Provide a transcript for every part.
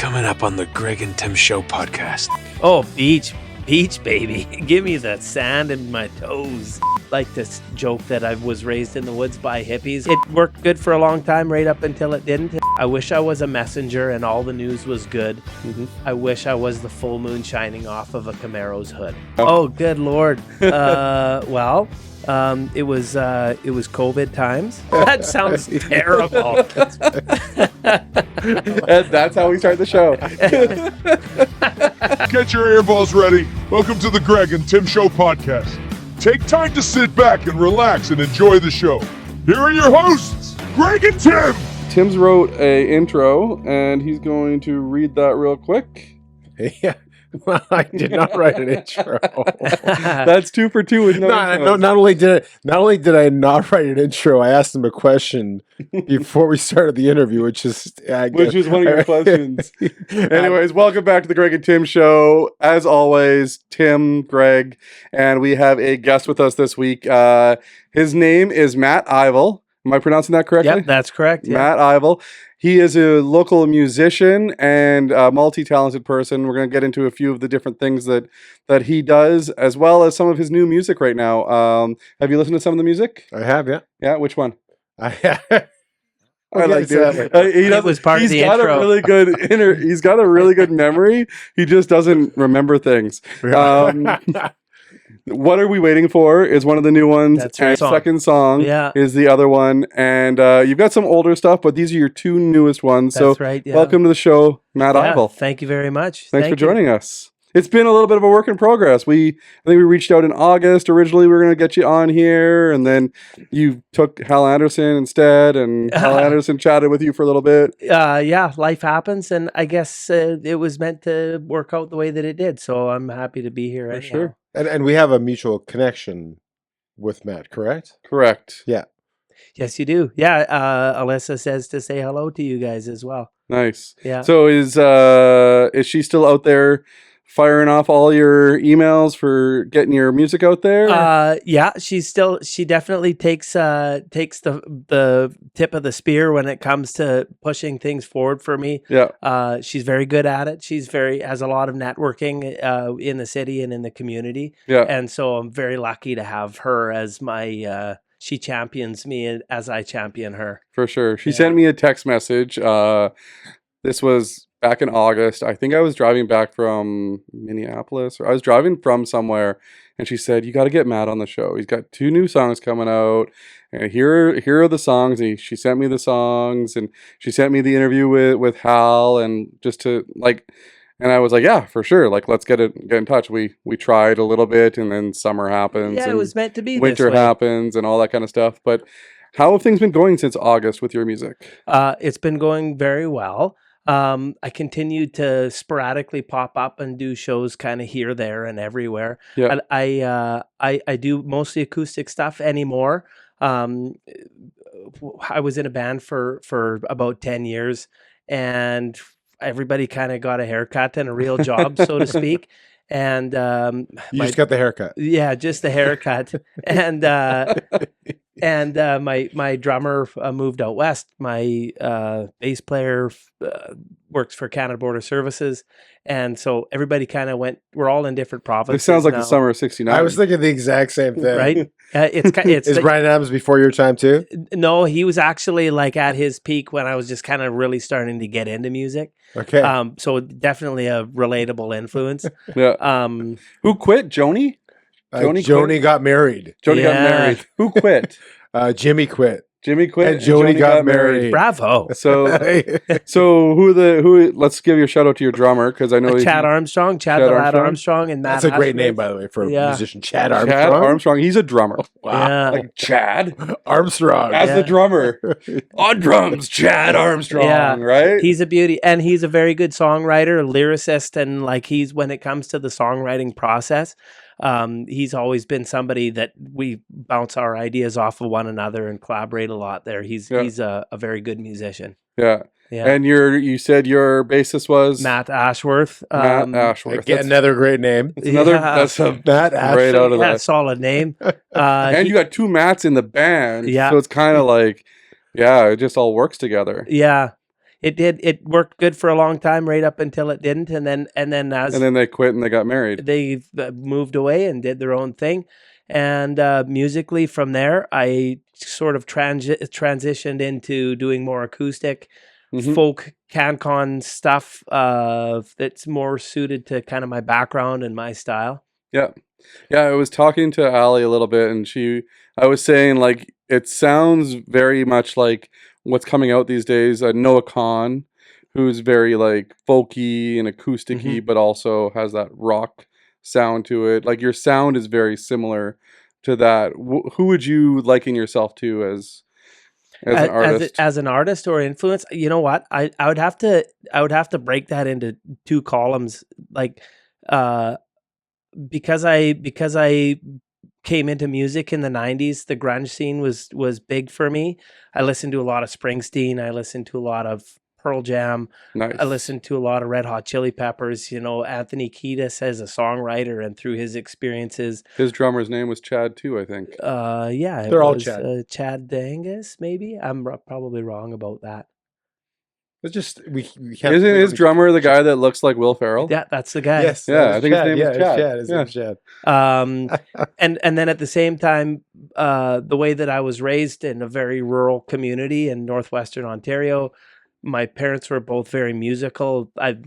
coming up on the Greg and Tim Show podcast? Oh, beach, baby. Give me the sand in my toes. Like this joke that I was raised in the woods by hippies. It worked good for a long time, right up until it didn't. I wish I was a messenger and all the news was good. I wish I was the full moon shining off of a Camaro's hood. Oh, good Lord. It was COVID times. That sounds terrible. That's how we start the show. Get your earballs ready. Welcome to the Greg and Tim Show podcast. Take time to sit back and relax and enjoy the show. Here are your hosts, Greg and Tim. Tim's wrote a intro, and he's going to read that real quick. Yeah. Well, I did not write an intro. That's 2 for 2 with no intro. Not only did I not write an intro, I asked him a question before we started the interview, which was one of your questions. Anyways, welcome back to the Greg and Tim Show. As always, Tim, Greg, and we have a guest with us this week. His name is Matt Ivall. Am I pronouncing that correctly? Yep, that's correct. Yeah. Matt Ivall. He is a local musician and a multi-talented person. We're going to get into a few of the different things that he does, as well as some of his new music right now. Have you listened to some of the music? I have, yeah. Yeah, which one? I like that. It was part of the intro. He's got a really good memory. He just doesn't remember things. What Are We Waiting For is one of the new ones. That's right. Second song is the other one. And you've got some older stuff, but these are your two newest ones. That's right. Yeah. Welcome to the show, Matt Ivall. Thank you very much. Thanks for joining us. It's been a little bit of a work in progress. I think we reached out in August. Originally, we were going to get you on here, and then you took Hal Anderson instead, and Hal Anderson chatted with you for a little bit. Life happens, and I guess it was meant to work out the way that it did, so I'm happy to be here. For sure. And we have a mutual connection with Matt, correct? Correct. Yeah. Yes, you do. Yeah, Alyssa says to say hello to you guys as well. Nice. Yeah. So is she still out there firing off all your emails for getting your music out there? She definitely takes the tip of the spear when it comes to pushing things forward for me. Yeah. She's very good at it. Has a lot of networking in the city and in the community. Yeah. And so I'm very lucky to have her as my she champions me as I champion her. For sure. She sent me a text message. This was back in August. I think I was driving back from Minneapolis, or I was driving from somewhere, and she said, "You got to get Matt on the show. He's got 2 new songs coming out, and here are the songs." And she sent me the songs, and she sent me the interview with Hal, and just to and I was like, "Yeah, for sure. Let's get in touch." We tried a little bit, and then summer happens. Yeah, and it was meant to be. Winter this way. happens, and all that kind of stuff. But how have things been going since August with your music? It's been going very well. I continue to sporadically pop up and do shows kind of here, there, and everywhere. Yeah. I do mostly acoustic stuff anymore. I was in a band for about 10 years, and everybody kind of got a haircut and a real job, so to speak. And you just got the haircut. Yeah, just the haircut. And my drummer moved out west. My bass player works for Canada Border Services, and so everybody kind of went. We're all in different provinces. It sounds like now. the summer of '69. I was thinking the exact same thing. Right? It's Is Bryan Adams before your time too? No, he was actually at his peak when I was just kind of really starting to get into music. Okay. So definitely a relatable influence. Yeah. Who quit? Joni? Joni got married. Joni got married. Who quit? Jimmy quit. Jimmy quit. And Joni got married. Bravo. So let's give you a shout out to your drummer, because I know Chad Armstrong, Chad the Lad Armstrong, and Matt. That's a great name, by the way, for a musician. Chad Armstrong. Chad Armstrong. He's a drummer. Wow. Yeah. Chad Armstrong as the drummer on drums. Chad Armstrong. Right. He's a beauty, and he's a very good songwriter, lyricist, and he's when it comes to the songwriting process. He's always been somebody that we bounce our ideas off of one another and collaborate a lot there. He's a very good musician. Yeah. And you said your bassist was Matt Ashworth. Matt Ashworth. Again, another great name. That's a Matt Ashworth. right out of that. Solid name. And you got 2 Matts in the band. Yeah. So it's kind of it just all works together. Yeah. It did. It worked good for a long time, right up until it didn't, and then as And then they quit and they got married. they moved away and did their own thing, and musically from there, I sort of transitioned into doing more acoustic, folk CanCon stuff that's more suited to kind of my background and my style. Yeah. Yeah, I was talking to Allie a little bit, and I was saying, like, it sounds very much like what's coming out these days. Noah Kahn, who's very, like, folky and acousticy, but also has that rock sound to it. Like, your sound is very similar to that. Who would you liken yourself to as an artist? As an artist or influence? You know what? I would have to break that into two columns, like, because I came into music in the 90s, the grunge scene was big for me. I listened to a lot of Springsteen, I listened to a lot of Pearl Jam. Nice. I listened to a lot of Red Hot Chili Peppers, Anthony Kiedis as a songwriter, and through his experiences. His drummer's name was Chad too, I think. Yeah, They're all Chad. Chad Dangus, maybe. I'm probably wrong about that. It's just we can't. Isn't his drummer the guy that looks like Will Ferrell? Yeah, that's the guy. Yes. Yeah, I think his name is Chad. His name's Chad. And then at the same time, the way that I was raised in a very rural community in northwestern Ontario, my parents were both very musical. I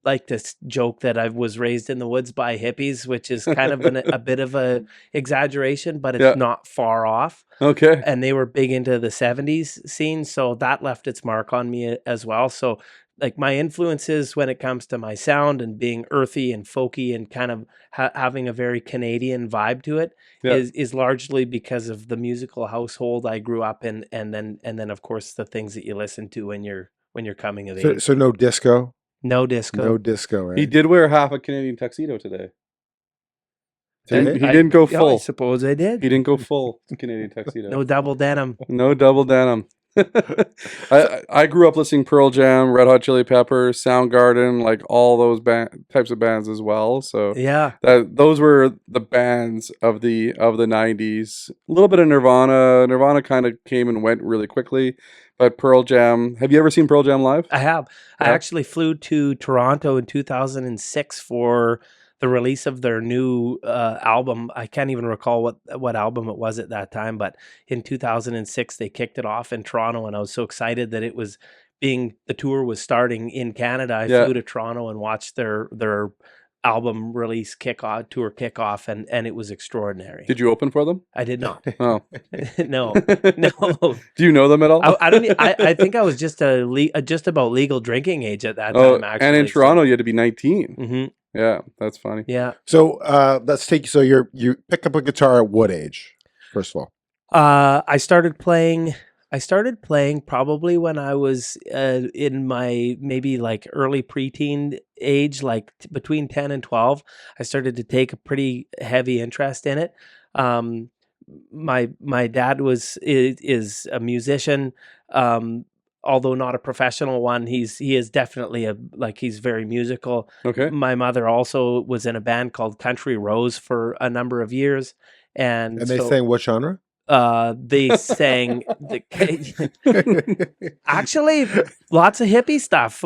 like to joke that I was raised in the woods by hippies, which is kind of a bit of a exaggeration, but it's not far off. Okay. And they were big into the 70s scene, so that left its mark on me as well. So like my influences when it comes to my sound and being earthy and folky and kind of having a very Canadian vibe to it is largely because of the musical household I grew up in, and then of course the things that you listen to when you're coming of age. So no disco. No disco. No disco. Right? He did wear half a Canadian tuxedo today. He Did he? didn't go full. I suppose I did. He didn't go full Canadian tuxedo. No double denim. No double denim. I grew up listening Pearl Jam, Red Hot Chili Peppers, Soundgarden, like all those types of bands as well. So Yeah. those were the bands of the 90s. A little bit of Nirvana. Nirvana kind of came and went really quickly, but Pearl Jam. Have you ever seen Pearl Jam live? I have. Yeah. I actually flew to Toronto in 2006 for the release of their new album. I can't even recall what album it was at that time, but in 2006 they kicked it off in Toronto, and I was so excited that the tour was starting in Canada. I flew to Toronto and watched their album release tour kickoff, and it was extraordinary. Did you open for them? I did not. Oh. No. Do you know them at all? I think I was just just about legal drinking age at that time, actually. And in Toronto you had to be 19. Mm-hmm. Yeah, that's funny. Yeah. So let's take. So you pick up a guitar at what age? First of all, I started playing probably when I was in my maybe like early preteen age, like between 10 and 12. I started to take a pretty heavy interest in it. My dad is a musician. Although not a professional one, he is definitely he's very musical. Okay. My mother also was in a band called Country Rose for a number of years, and they sang what genre? They sang actually lots of hippie stuff,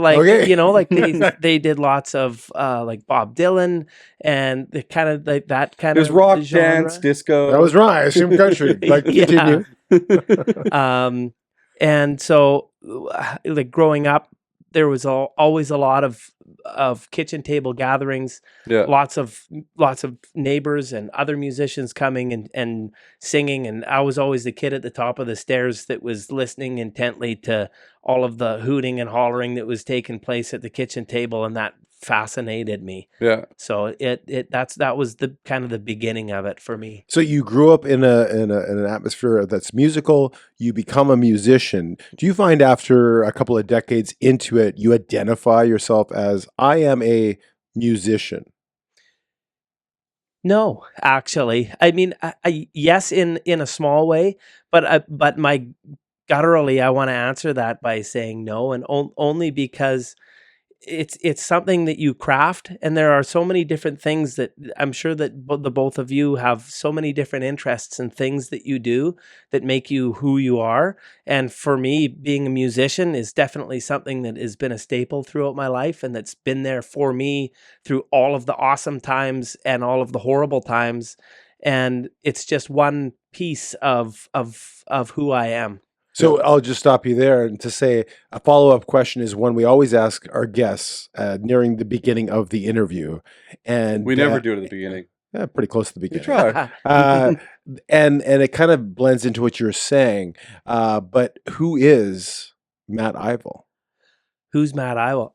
they did lots of like Bob Dylan and the kind of like that kind There's of rock, genre. dance, disco. That was wrong. I assume country. Like continue. And so like growing up, there was always a lot of kitchen table gatherings, lots of neighbors and other musicians coming and singing, and I was always the kid at the top of the stairs that was listening intently to all of the hooting and hollering that was taking place at the kitchen table, and that fascinated me. Yeah. So that was the kind of the beginning of it for me. So you grew up in an atmosphere that's musical. You become a musician. Do you find after a couple of decades into it, you identify yourself as I am a musician? No, actually, I mean, I yes, in a small way, but my gutturally, I want to answer that by saying no, and only because it's something that you craft, and there are so many different things that I'm sure that the both of you have so many different interests and things that you do that make you who you are. And for me, being a musician is definitely something that has been a staple throughout my life, and that's been there for me through all of the awesome times and all of the horrible times. And it's just one piece of who I am. So I'll just stop you there and to say a follow-up question is one we always ask our guests nearing the beginning of the interview. And We never do it at the beginning. Yeah, pretty close to the beginning. Try. And it kind of blends into what you're saying. But who is Matt Ivall? Who's Matt Ivall?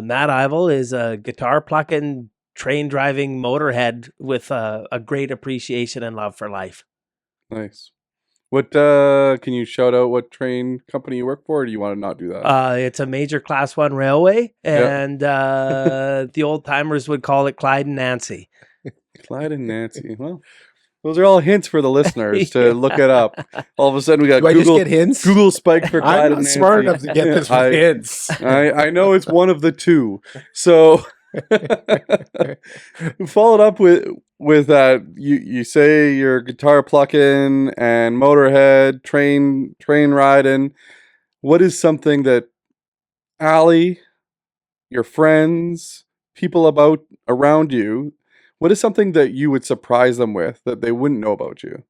Matt Ivall is a guitar-plucking, train-driving Motörhead with a great appreciation and love for life. Nice. What can you shout out what train company you work for, or do you want to not do that? It's a major Class 1 railway, and the old timers would call it Clyde and Nancy. Clyde and Nancy. Well, those are all hints for the listeners to look it up. All of a sudden, we got Do I Google. just get hints? Google spiked for Clyde I'm and not Nancy. smart enough to get this from hints. I know it's one of the two. So followed up with that. You say you're guitar plucking and Motörhead, train riding. What is something that Allie, your friends, people around you, what is something that you would surprise them with that they wouldn't know about you?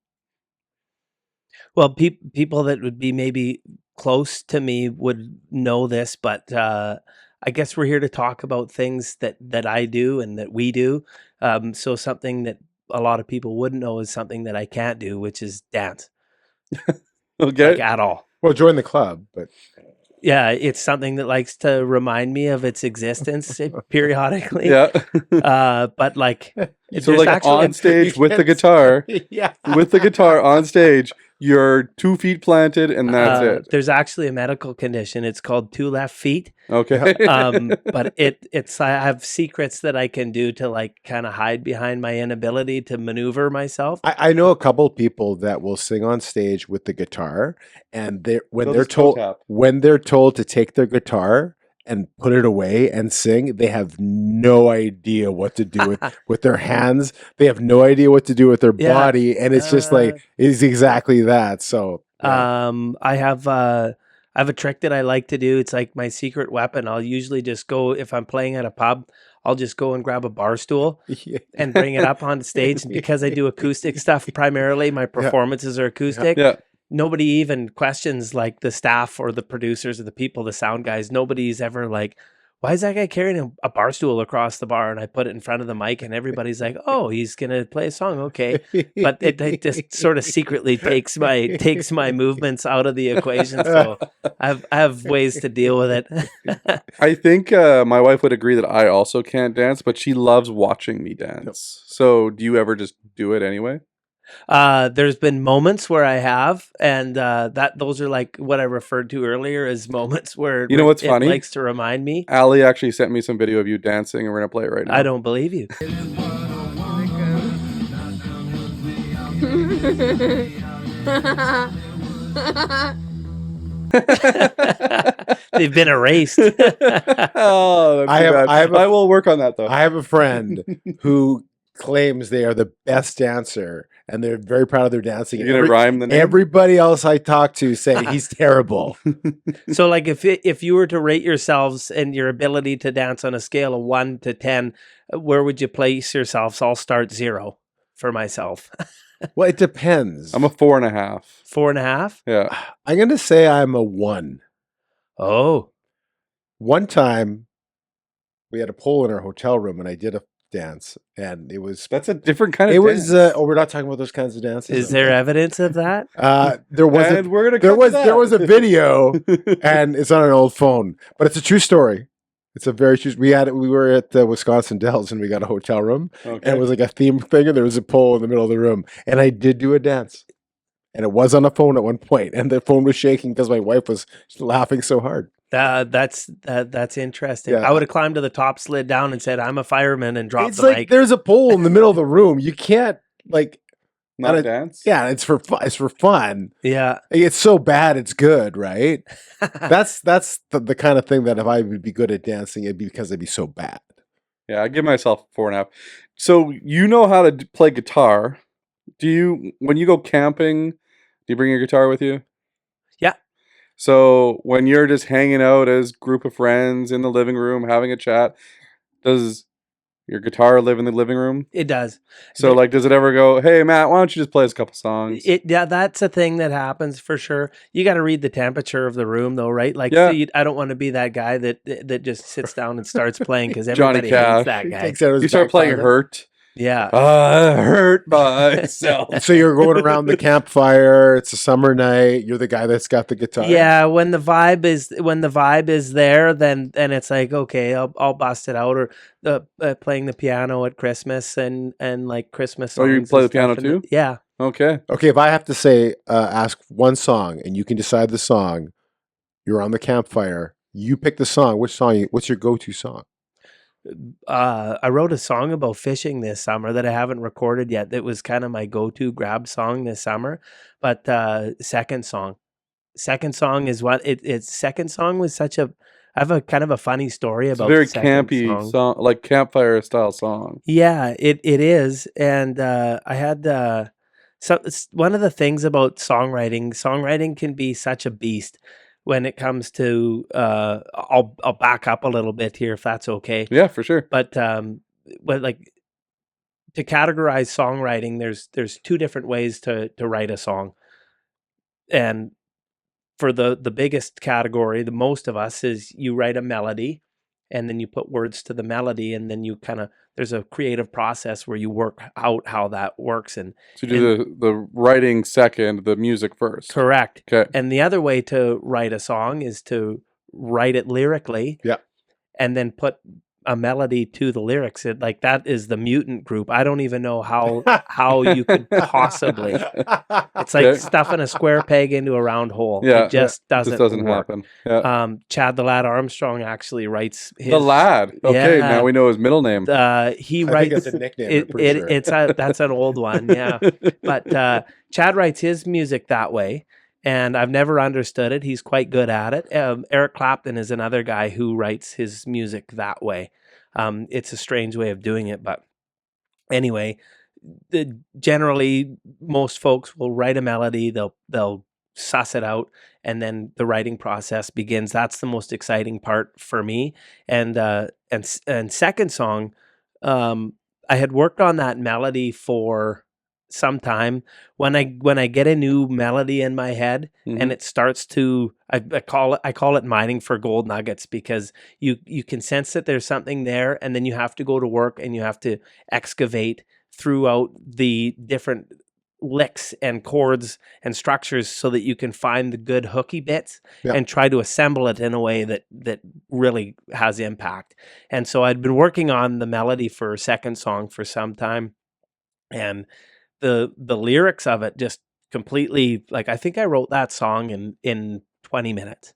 Well, people that would be maybe close to me would know this, but I guess we're here to talk about things that I do and that we do. So something that a lot of people wouldn't know is something that I can't do, which is dance. Okay. Like at all. Well, join the club, but Yeah, it's something that likes to remind me of its existence periodically. Yeah. But like, So there's like actually on stage with the guitar, yeah. with the guitar on stage, you're 2 feet planted and that's it. There's actually a medical condition. It's called 2 left feet. Okay. But it's I have secrets that I can do to like kind of hide behind my inability to maneuver myself. I know a couple people that will sing on stage with the guitar, and when They'll they're just toe tap. told to take their guitar and put it away and sing, they have no idea what to do with their hands. They have no idea what to do with their Yeah. body, and it's just like it's exactly that. So yeah. I have a trick that I like to do. It's like my secret weapon. I'll usually just go, if I'm playing at a pub, I'll just go and grab a bar stool and bring it up on stage. And because I do acoustic stuff primarily, my performances are acoustic. Yeah. Nobody even questions like the staff or the producers or the people, the sound guys. Nobody's ever like, why is that guy carrying a bar stool across the bar? And I put it in front of the mic and everybody's like, oh, he's going to play a song. Okay. But it just sort of secretly takes my movements out of the equation. So I have ways to deal with it. I think my wife would agree that I also can't dance, but she loves watching me dance. So do you ever just do it anyway? There's been moments where I have, and those are like what I referred to earlier as moments where You know what's it funny? likes to remind me. Allie actually sent me some video of you dancing, and we're gonna play it right now. I don't believe you. They've been erased. Oh, I will work on that though. I have a friend who claims they are the best dancer, and they're very proud of their dancing. You're gonna rhyme the name? Everybody else I talk to say he's terrible. So, like, if you were to rate yourselves and your ability to dance on a scale of 1 to 10, where would you place yourselves? I'll start 0 for myself. Well, it depends. I'm a 4.5. 4.5. Yeah. I'm going to say I'm a 1. Oh, One time, we had a pole in our hotel room, and I did a dance, and it was. That's a different kind of It dance. was. We're not talking about those kinds of dances. is there evidence of that? There was. And we're gonna There cut was. to There was a that. video, and it's on an old phone, but it's a true story. It's a very true. We were at the Wisconsin Dells, and we got a hotel room, Okay. and it was like a theme thing, and there was a pole in the middle of the room, and I did do a dance, and it was on a phone at one point, and the phone was shaking because my wife was laughing so hard. That's interesting. Yeah. I would have climbed to the top, slid down, and said, "I'm a fireman," and dropped It's the like mic. there's a pole in the middle of the room. You can't like. not dance. Yeah, it's for fun. It's for fun. Yeah. It's so bad, it's good, right? That's the kind of thing that if I would be good at dancing, it'd be because it'd be so bad. Yeah, I give myself 4.5. So you know how to play guitar. When you go camping, do you bring your guitar with you? Yeah. So when you're just hanging out as group of friends in the living room having a chat, does your guitar live in the living room? It does. So does it ever go, hey Matt, why don't you just play us a couple songs? Yeah, that's a thing that happens for sure. You got to read the temperature of the room though, right? Like, Yeah. I don't want to be that guy that just sits down and starts playing because Johnny everybody Cash. hates that guy. You You start playing Hurt. Yeah. I hurt myself. So you're going around the campfire. It's a summer night. You're the guy that's got the guitar. Yeah, when the vibe is there, then it's like, okay, I'll bust it out, or playing the piano at Christmas and like Christmas songs. Oh, you play and the piano stuff, and too? yeah. Okay. Okay, if I have to say, ask one song, and you can decide the song. You're on the campfire. You pick the song. Which song? What's your go-to song? I wrote a song about fishing this summer that I haven't recorded yet. That was kind of my go-to grab song this summer. But second song is what it's second song was such a. I have a kind of a funny story It's a about very the second campy song, like campfire style song. Yeah, it is, and I had it's one of the things about songwriting. Songwriting can be such a beast when it comes to. I'll back up a little bit here if that's okay. Yeah, for sure. But like to categorize songwriting, there's two different ways to write a song, and for the biggest category, the most of us is you write a melody, and then you put words to the melody, and then you there's a creative process where you work out how that works. And so you do the writing second, the music first. Correct. Okay. And the other way to write a song is to write it lyrically. Yeah. And then put a melody to the lyrics. Like that is the mutant group. I don't even know how you could possibly. It's like stuffing a square peg into a round hole. Yeah, it just doesn't work. happen. Yeah. Chad the Lad Armstrong actually writes his, the Lad. Okay, Yeah. now we know his middle name. He I writes. think it's a nickname. I'm pretty sure. That's an old one. Yeah, but Chad writes his music that way. And I've never understood it. He's quite good at it. Eric Clapton is another guy who writes his music that way. It's a strange way of doing it, but anyway, generally most folks will write a melody. They'll suss it out, and then the writing process begins. That's the most exciting part for me. And second song, I had worked on that melody for some time. When I get a new melody in my head, and it starts to I call it mining for gold nuggets, because you can sense that there's something there, and then you have to go to work and you have to excavate throughout the different licks and chords and structures so that you can find the good hooky bits and try to assemble it in a way that really has impact. And so I'd been working on the melody for second song for some time, and the lyrics of it just completely, like, I think I wrote that song in 20 minutes.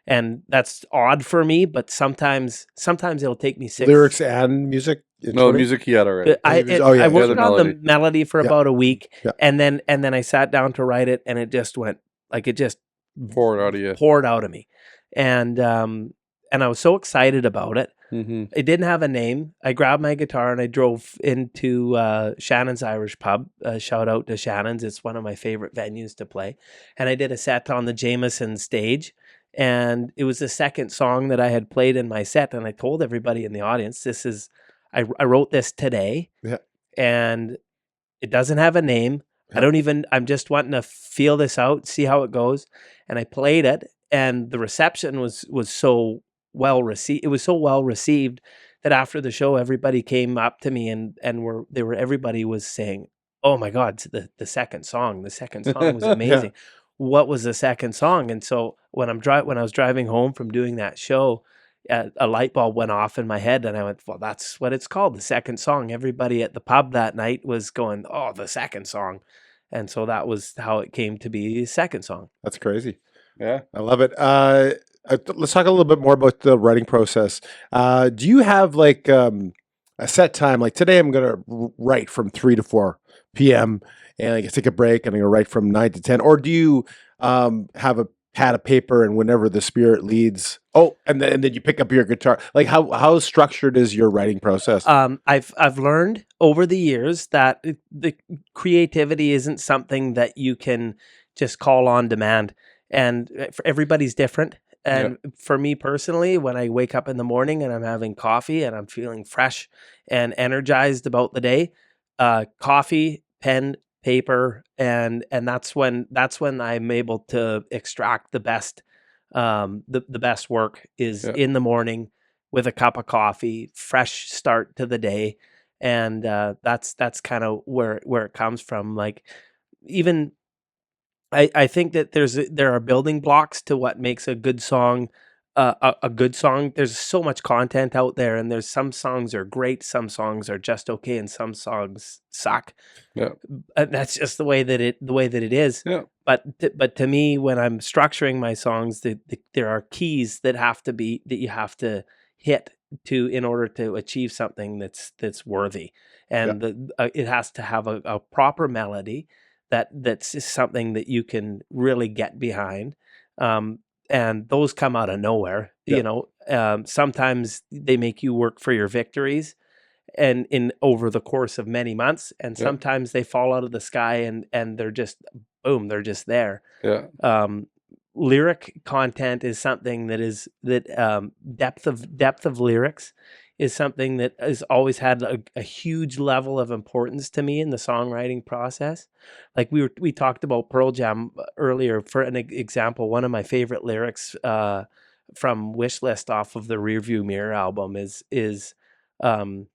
And that's odd for me, but sometimes it'll take me 6 Lyrics and music. No, music he had already. I worked on the melody for Yeah. about a week, Yeah. and then I sat down to write it, and it just went like it just Poured out of you. poured out of me, and I was so excited about it. Mm-hmm. It didn't have a name. I grabbed my guitar and I drove into Shannon's Irish Pub. Shout out to Shannon's. It's one of my favorite venues to play. And I did a set on the Jameson stage. And it was the second song that I had played in my set. And I told everybody in the audience, I wrote this today. Yeah. And it doesn't have a name. Yeah. I'm just wanting to feel this out, see how it goes. And I played it. And the reception was so well received. It was so well received that after the show, everybody came up to me and everybody was saying, "Oh my God, the second song was amazing." What was the second song? And so when I was driving home from doing that show, a light bulb went off in my head, and I went, "Well, that's what it's called, the second song." Everybody at the pub that night was going, "Oh, the second song," and so that was how it came to be, second song. That's crazy. Yeah. I love it. Let's talk a little bit more about the writing process. Do you have like a set time. Like today, I'm gonna write from 3 to 4 p.m. and I take a break, and I'm gonna write from 9 to 10. Or do you have a pad of paper and whenever the spirit leads? Oh, and then you pick up your guitar. Like how structured is your writing process? I've learned over the years that the creativity isn't something that you can just call on demand, and for everybody's different. And for me personally, when I wake up in the morning and I'm having coffee and I'm feeling fresh and energized about the day, coffee, pen, paper, and that's when I'm able to extract the best the best work is Yeah. in the morning with a cup of coffee, fresh start to the day, and that's kind of where it comes from. Like even I think that there are building blocks to what makes a good song a good song. There's so much content out there, and there's some songs are great, some songs are just okay, and some songs suck. Yeah. That's just the way that it is. Yeah. But to me, when I'm structuring my songs, there are keys that you have to hit to in order to achieve something that's worthy, Yeah. and it has to have a proper melody that's just something that you can really get behind. And those come out of nowhere. Sometimes they make you work for your victories and in over the course of many months, and Yeah. sometimes they fall out of the sky and they're just boom, they're just there. Yeah. Lyric content is something that depth of lyrics is something that has always had a huge level of importance to me in the songwriting process. Like we talked about Pearl Jam earlier. For an example, one of my favorite lyrics from Wishlist off of the Rearview Mirror album is um,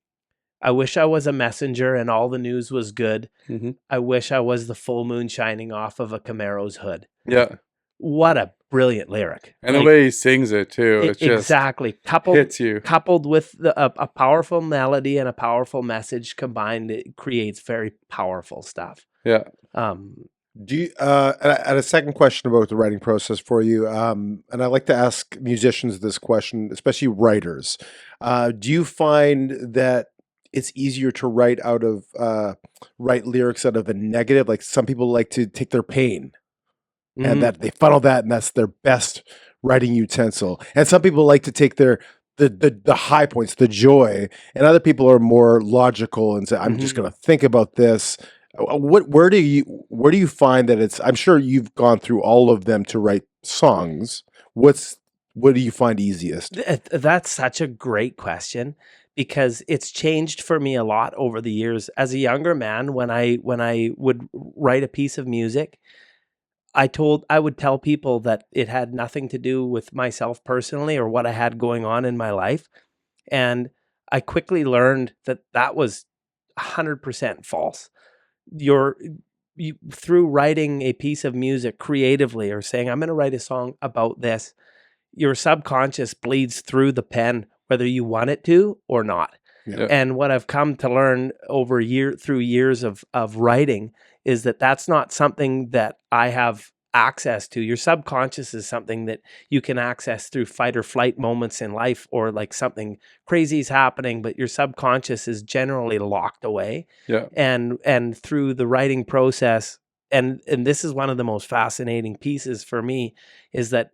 I wish I was a messenger and all the news was good. Hmm. I wish I was the full moon shining off of a Camaro's hood. Yeah. What a brilliant lyric. And the way he sings it too, it's just Exactly. hits you. Coupled with a powerful melody and a powerful message combined, it creates very powerful stuff. Yeah. Do you, and a second question about the writing process for you, and I like to ask musicians this question, especially writers. Do you find that it's easier to write lyrics out of the negative? Like some people like to take their pain and that they funnel that, and that's their best writing utensil. And some people like to take the high points, the joy, and other people are more logical and say, "I'm just going to think about this." Where do you find that it's? I'm sure you've gone through all of them to write songs. What do you find easiest? That's such a great question because it's changed for me a lot over the years. As a younger man, when I would write a piece of music, I would tell people that it had nothing to do with myself personally or what I had going on in my life. And I quickly learned that that was 100% false. Through writing a piece of music creatively or saying, I'm going to write a song about this, your subconscious bleeds through the pen, whether you want it to or not. Yeah. And what I've come to learn through years of writing is that that's not something that I have access to. Your subconscious is something that you can access through fight or flight moments in life, or like something crazy is happening, but your subconscious is generally locked away. Yeah. And through the writing process, and this is one of the most fascinating pieces for me, is that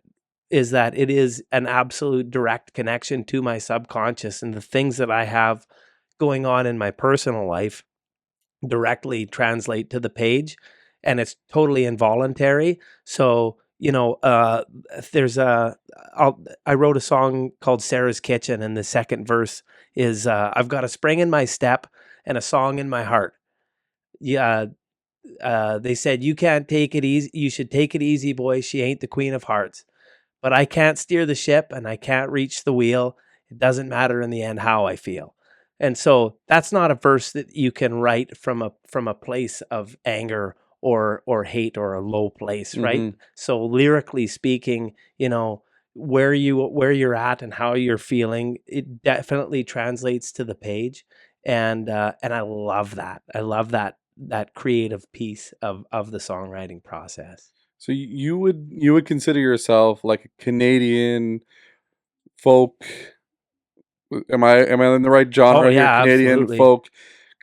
it is an absolute direct connection to my subconscious, and the things that I have going on in my personal life directly translate to the page, and it's totally involuntary. So, I wrote a song called Sarah's Kitchen, and the second verse is, I've got a spring in my step and a song in my heart. Yeah. They said, you can't take it easy. You should take it easy, boy. She ain't the queen of hearts. But I can't steer the ship and I can't reach the wheel. It doesn't matter in the end how I feel. And so that's not a verse that you can write from a place of anger or hate or a low place, right? So lyrically speaking, where you're at and how you're feeling, it definitely translates to the page. And I love that. I love that creative piece of the songwriting process. So you would consider yourself like a Canadian folk Am I in the right genre Oh, here? yeah, Canadian absolutely. folk,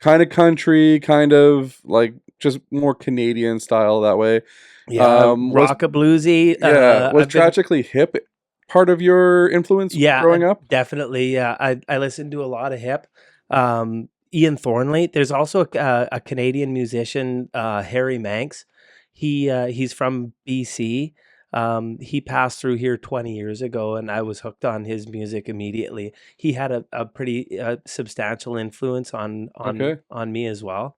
kind of country, kind of like just more Canadian style that way. Yeah, Was rock a bluesy. was I've been Tragically Hip part of your influence Yeah, growing up? definitely. Yeah, I listened to a lot of hip. Ian Thornley. There's also a Canadian musician, Harry Manx. He's from BC. He passed through here 20 years ago, and I was hooked on his music immediately. He had a pretty substantial influence Okay. on me as well.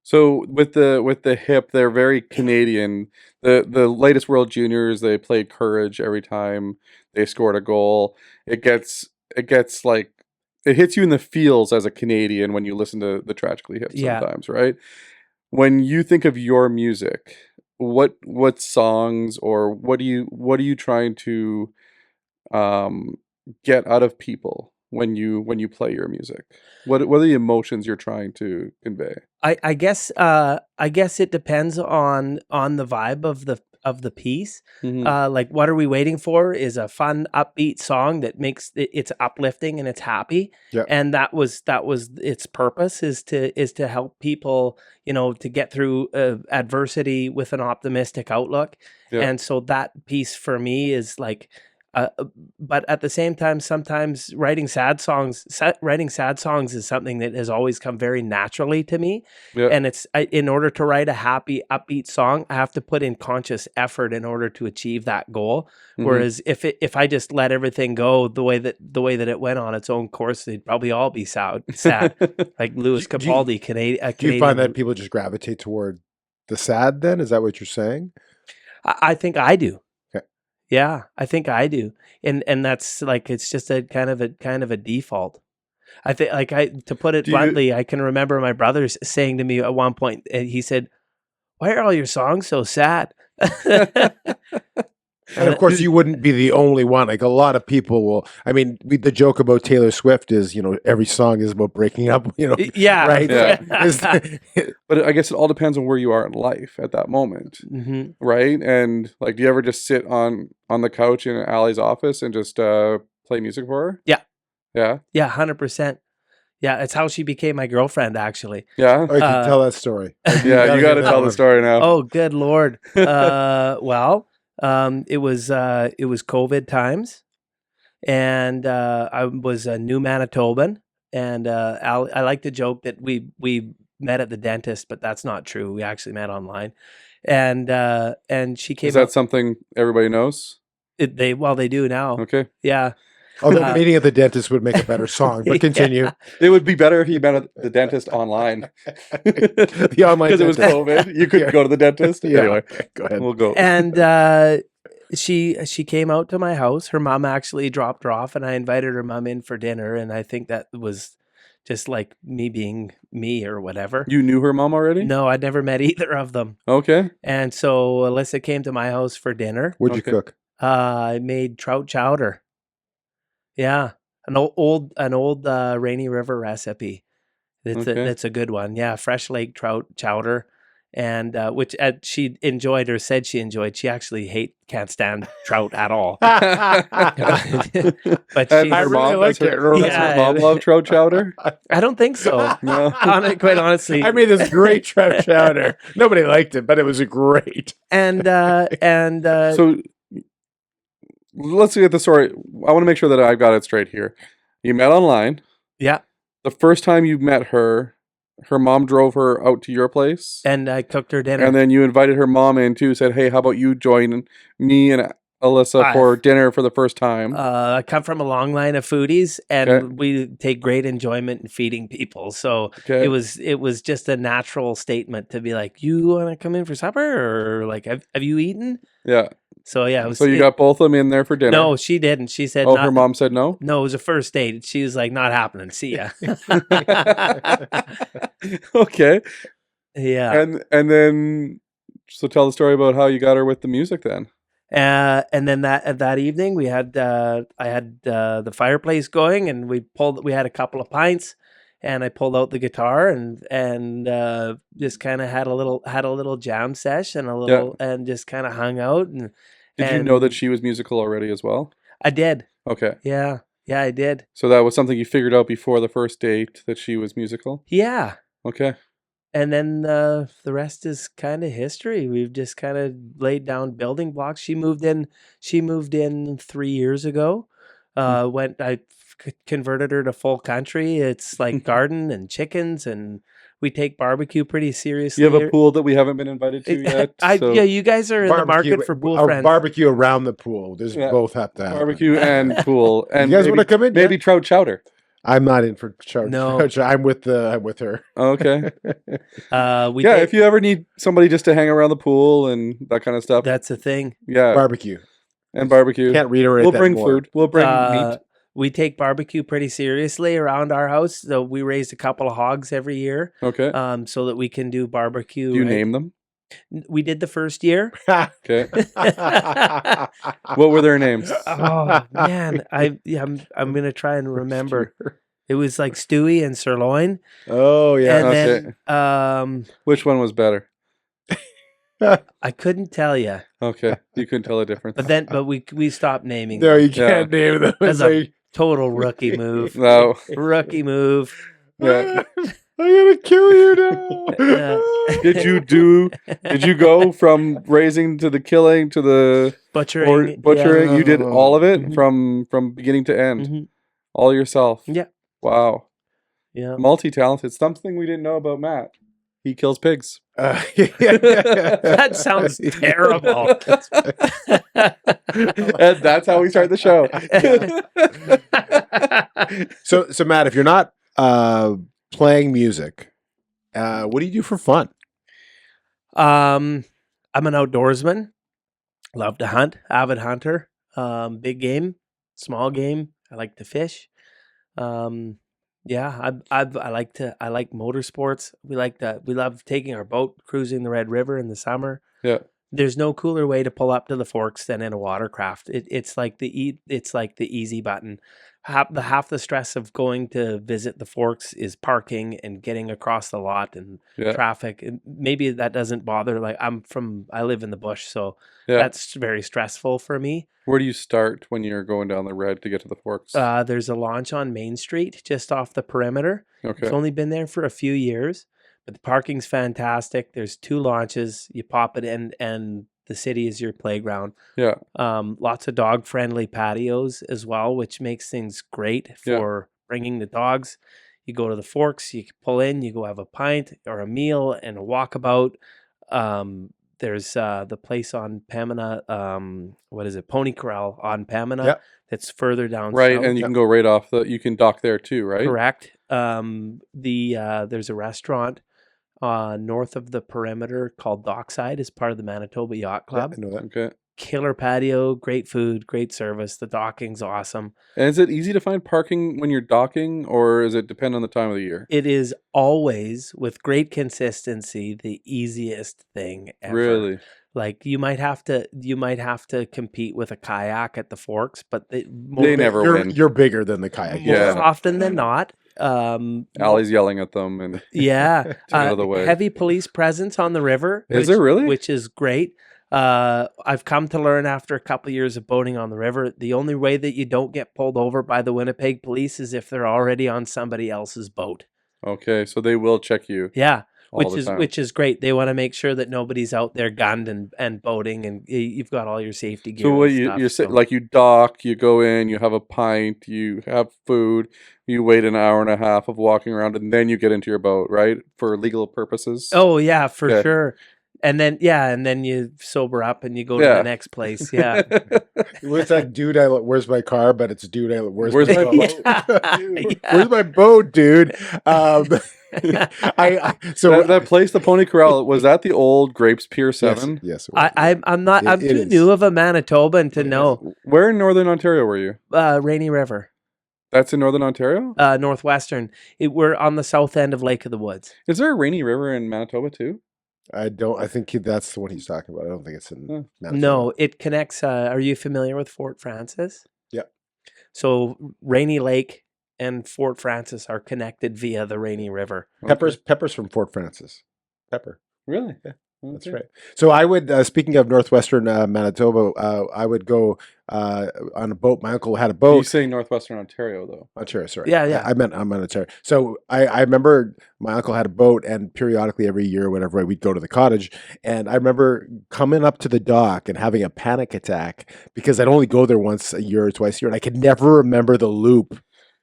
So with the hip, they're very Canadian. The latest World Juniors, they played Courage every time they scored a goal. It gets like it hits you in the feels as a Canadian when you listen to the Tragically Hip Yeah, sometimes, right? When you think of your music, what songs or what are you trying to um get out of people when you play your music? What are the emotions you're trying to convey? I guess it depends on the vibe of the piece. Hmm. Like What Are We Waiting For is a fun, upbeat song that makes it's uplifting and it's happy. Yeah. And that was its purpose is to help people, to get through adversity with an optimistic outlook. Yeah. And so that piece for me is like but at the same time, sometimes writing sad songs is something that has always come very naturally to me. Yeah. And in order to write a happy, upbeat song, I have to put in conscious effort in order to achieve that goal. Mhm. Whereas if I just let everything go the way that it went on its own course, they'd probably all be sad. Like Louis Do you- Capaldi, Do you find that people just gravitate toward the sad then? Is that what you're saying? I think I do. Okay. Yeah, I think I do. And that's like it's just a kind of a default. I think to put it Do you- bluntly, I can remember my brother saying to me at one point, he said, "Why are all your songs so sad?" And of course, you wouldn't be the only one. Like a lot of people will. I mean, the joke about Taylor Swift is, every song is about breaking up. Yeah, right? Yeah. Is- But I guess it all depends on where you are in life at that moment, hmm right? And like, do you ever just sit on the couch in Allie's office and just play music for her? Yeah. Yeah. Yeah, 100%. Yeah, it's how she became my girlfriend, actually. Yeah. I can tell that story. Yeah. You got to tell the story now. Oh, good Lord. Well, it was COVID times, and I was a new Manitoban, and I like to joke that we met at the dentist, but that's not true. We actually met online, and she came Is that up. something everybody knows? They do now. Okay. Yeah. Although meeting at the dentist would make a better song, but continue. Yeah. It would be better if you met at the dentist online. The online Because it was dentist. COVID. You couldn't Yeah. go to the dentist. Yeah. Anyway, Go ahead. we'll go. And she came out to my house. Her mom actually dropped her off, and I invited her mom in for dinner. And I think that was just like me being me or whatever. You knew her mom already? No, I'd never met either of them. Okay. And so Alyssa came to my house for dinner. What'd you Okay. cook? I made trout chowder. Yeah, an old Rainy River recipe. Okay. That's a good one. Yeah, fresh lake trout chowder, and which she enjoyed or said she enjoyed. She actually can't stand trout at all. But And she, her mom, like does it. her Yeah. mom love trout chowder? I don't think so. No. Quite honestly, I made this great trout chowder. Nobody liked it, but it was great. and So let's get the story. I want to make sure that I've got it straight here. You met online. yeah, The first time you met her mom drove her out to your place. and I cooked her dinner. And then you invited her mom in too, said, "Hey, how about you join me and Alyssa for dinner for the first time?" I come from a long line of foodies, and Okay. we take great enjoyment in feeding people. So Okay. it was just a natural statement to be like, "You want to come in for supper?" Or like, "Have you eaten?" Yeah. So yeah, it was, So you got both of them in there for dinner. no, she didn't. She said, Oh, not, her mom said no? No, it was a first date. She was like, "Not happening. See ya." Okay. Yeah. And then so tell the story about how you got her with the music then. And then that evening we had I had the fireplace going, and we had a couple of pints, and I pulled out the guitar and just kind of had a little jam sesh and and just kind of hung out. Did you know that she was musical already as well? I did. Okay. Yeah. Yeah, I did. So that was something you figured out before the first date, that she was musical? Yeah. Okay. And then the rest is kind of history. We've just kind of laid down building blocks. She moved in 3 years ago. I converted her to full country. It's like garden and chickens, and we take barbecue pretty seriously. You have a pool that we haven't been invited to yet. So Yeah, you guys are in the market for pool friends. Barbecue around the pool. There's both have to happen. Barbecue and pool. And you guys want to come in? Maybe trout chowder. I'm not in for trout. No. I'm with her. Okay. If you ever need somebody just to hang around the pool and that kind of stuff. That's a thing. Yeah. Barbecue. And barbecue. Can't reiterate We'll that bring more. food. We'll bring meat. We take barbecue pretty seriously around our house. So we raise a couple of hogs every year. Okay. So that we can do barbecue. Do you name them? We did the first year. Okay. What were their names? Oh man, I'm gonna try and remember. It was like Stewie and Sirloin. Oh yeah. And then which one was better? I couldn't tell you. Okay, you couldn't tell the difference. But we stopped naming. No, them. you can't name them. That's a total rookie move. No. Rookie move. Yeah. I'm gonna kill you now. Did you go from raising to the killing to the butchering? Butchering. Yeah. You did all of it from beginning to end, all yourself. Yeah. Wow. Yeah. Multi-talented. Something we didn't know about Matt. He kills pigs. That sounds terrible. And that's how we start the show. So Matt, if you're not playing music, what do you do for fun? I'm an outdoorsman. Love to hunt. Avid hunter. Big game, small game. I like to fish. Yeah, I like motorsports. We love taking our boat, cruising the Red River in the summer. Yeah. There's no cooler way to pull up to the Forks than in a watercraft. It's like the easy button. Half the stress of going to visit the Forks is parking and getting across the lot and traffic. And maybe that doesn't bother. Like I live in the bush, so that's very stressful for me. Where do you start when you're going down the Red to get to the Forks? There's a launch on Main Street, just off the perimeter. Okay. It's only been there for a few years, but the parking's fantastic. There's 2 launches. You pop it in, and the city is your playground. Yeah. Lots of dog-friendly patios as well, which makes things great for bringing the dogs. You go to the Forks, you pull in, you go have a pint or a meal and a walkabout. There's the place on Pembina, Pony Corral on Pembina, that's further down right, south. and you can go right off you can dock there too, right? Correct. There's a restaurant north of the perimeter called Dockside, as part of the Manitoba Yacht Club. I know that. Okay. Killer patio, great food, great service. The docking's awesome. And is it easy to find parking when you're docking, or does it depend on the time of the year? It is always, with great consistency, the easiest thing ever. Really? Like you might have to compete with a kayak at the Forks, but they never win. You're bigger than the kayak. More often than not. Allie's yelling at them and yeah, out of the way. Heavy police presence on the river. Is there really? Which is great. I've come to learn after a couple of years of boating on the river, the only way that you don't get pulled over by the Winnipeg police is if they're already on somebody else's boat. Okay, so they will check you. Yeah, which is great. They want to make sure that nobody's out there gunned and boating, and you've got all your safety gear. So what you like, you dock, you go in, you have a pint, you have food, you wait an hour and a half of walking around, and then you get into your boat, right, for legal purposes. Oh yeah, for sure. And then you sober up and you go to the next place. Yeah. Where's that dude? Where's my car? But it's dude. Where's my boat? Yeah. Where's my boat, dude? So that place, the Pony Corral, was that the old Grapes Pier 7? Yes. I'm too new of a Manitoban to know. Where in Northern Ontario were you? Rainy River. That's in Northern Ontario? Northwestern. We're on the south end of Lake of the Woods. Is there a Rainy River in Manitoba too? I think that's the one he's talking about. I don't think it's in Manitoba. No, it connects. Are you familiar with Fort Francis? Yeah. So Rainy Lake and Fort Francis are connected via the Rainy River. Pepper's from Fort Francis. Pepper. Really? Yeah. That's Okay. right. So I would, speaking of northwestern Manitoba, I would go on a boat. My uncle had a You boat. say Northwestern Ontario though. Ontario, sorry. Yeah, yeah. I meant I'm on Ontario. So I remember my uncle had a boat, and periodically every year, whenever we'd go to the cottage, and I remember coming up to the dock and having a panic attack because I'd only go there once a year or twice a year, and I could never remember the loop.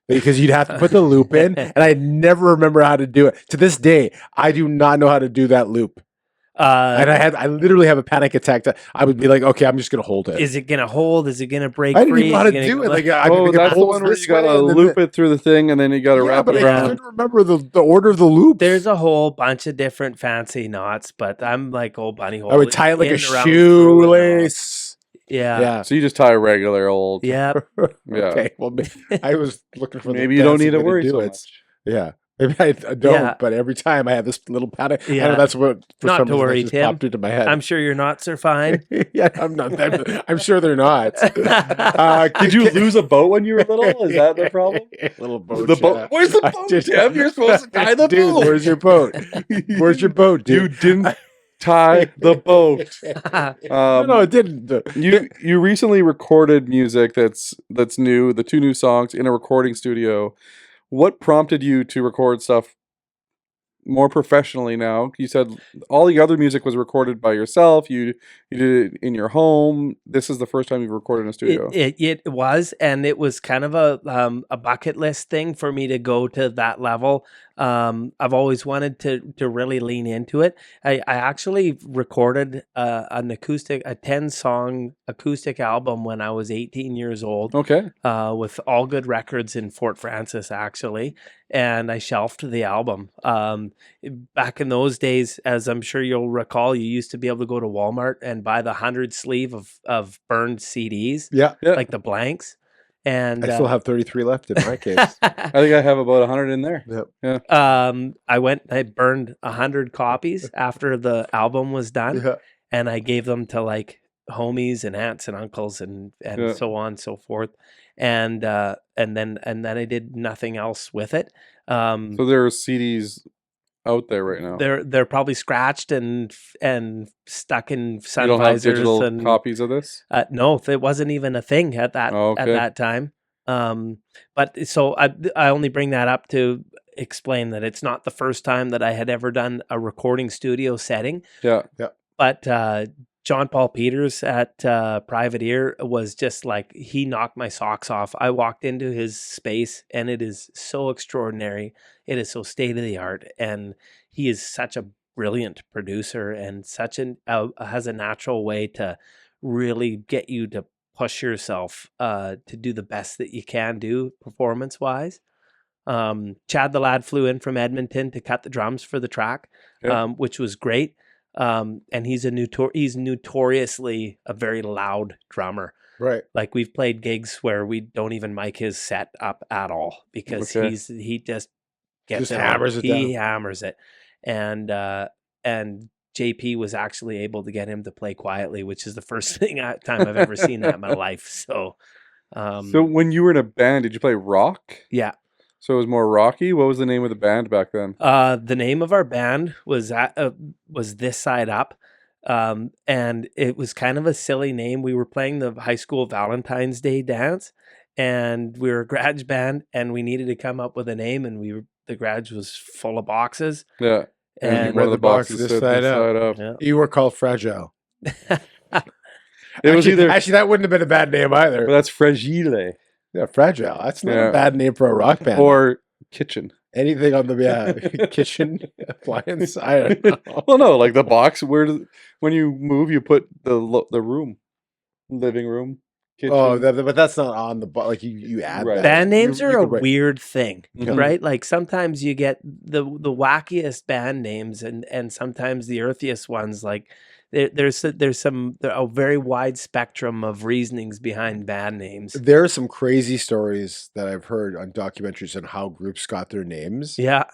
Because you'd have to put the loop in, and I never remember how to do it. To this day, I do not know how to do that loop. And I literally have a panic attack. That I would be like, okay, I'm just gonna hold it. Is it gonna hold? Is it gonna break I didn't free? even know how Is to it do gonna it. go- Like, I Oh, could get that's the holes one where this you gotta way, and then loop it through the thing, and then you gotta Yeah, wrap but it I around. couldn't remember the order of the loops. There's a whole bunch of different fancy knots, but I'm like old bunny hole. I would tie it like in, a around, through, and off. shoelace. Yeah. Yeah. So you just tie a regular old. Yeah. Yeah. Okay. Well, I was looking for Maybe the you don't fancy need to way worry do so it. much. Yeah. Maybe I don't, Yeah. but every time I have this little panic. I Yeah. know that's what for Not some to reason worry, that just Tim. popped into my head. I'm sure your knots are fine. Yeah, I'm not. I'm sure they're not. Did you lose a boat when you were little? Is that the problem? Little boat. The boat. yeah. Where's the I boat, did- Tim? You're supposed to tie the Dude, boat. where's your boat? Where's your boat, dude? You didn't tie the boat. No, it didn't. You recently recorded music that's new, the 2 new songs in a recording studio. What prompted you to record stuff more professionally now? You said all the other music was recorded by yourself. You did it in your home. This is the first time you've recorded in a studio. It was, and it was kind of a bucket list thing for me to go to that level. I've always wanted to really lean into it. I actually recorded a 10-song acoustic album when I was 18 years old. Okay. With All Good Records in Fort Francis, actually, and I shelved the album. Back in those days, as I'm sure you'll recall, you used to be able to go to Walmart and buy the 100 sleeve of burned CDs, Yeah. like the blanks. And I still have 33 left in my case. I think I have about 100 in there. Yep. I burned 100 copies after the album was done, Yeah. and I gave them to like homies and aunts and uncles and Yeah. so on and so forth. And then I did nothing else with it. So there are CDs out there right now. They're probably scratched and stuck in sun You don't have visors digital and copies of this? no, it wasn't even a thing at that Oh, at okay. that time. But so I only bring that up to explain that it's not the first time that I had ever done a recording studio setting. Yeah. But John Paul Peters at Private Ear was just like, he knocked my socks off. I walked into his space and it is so extraordinary. It is so state of the art. And he is such a brilliant producer and such has a natural way to really get you to push yourself to do the best that you can do performance wise. Chad the Lad flew in from Edmonton to cut the drums for the track, which was great. And he's notoriously a very loud drummer. Right. Like we've played gigs where we don't even mic his set up at all because he just gets it hammers on. it down. He hammers it. And JP was actually able to get him to play quietly, which is the first time I've ever seen that in my life. So when you were in a band, did you play rock? yeah. So it was more rocky? What was the name of the band back then? The name of our band was This Side Up. And it was kind of a silly name. We were playing the high school Valentine's Day dance, and we were a garage band, and we needed to come up with a name, and the garage was full of boxes. Yeah. And one of the boxes this said side this up. side up. Yeah. You were called Fragile. It was either, Actually, that wouldn't have been a bad name either. but that's Fragile Yeah, Fragile. That's not Yeah. a bad name for a rock band. or Kitchen. anything on the kitchen appliance. I don't know. Well, no, like the box. When you move, you put the room, living room, kitchen. Oh, but that's not on the like you add Right. that. Band names You are a could write- weird thing, Mhm. right? Like sometimes you get the wackiest band names, and sometimes the earthiest ones. Like there's a very wide spectrum of reasonings behind band names. There are some crazy stories that I've heard on documentaries on how groups got their names. Yeah,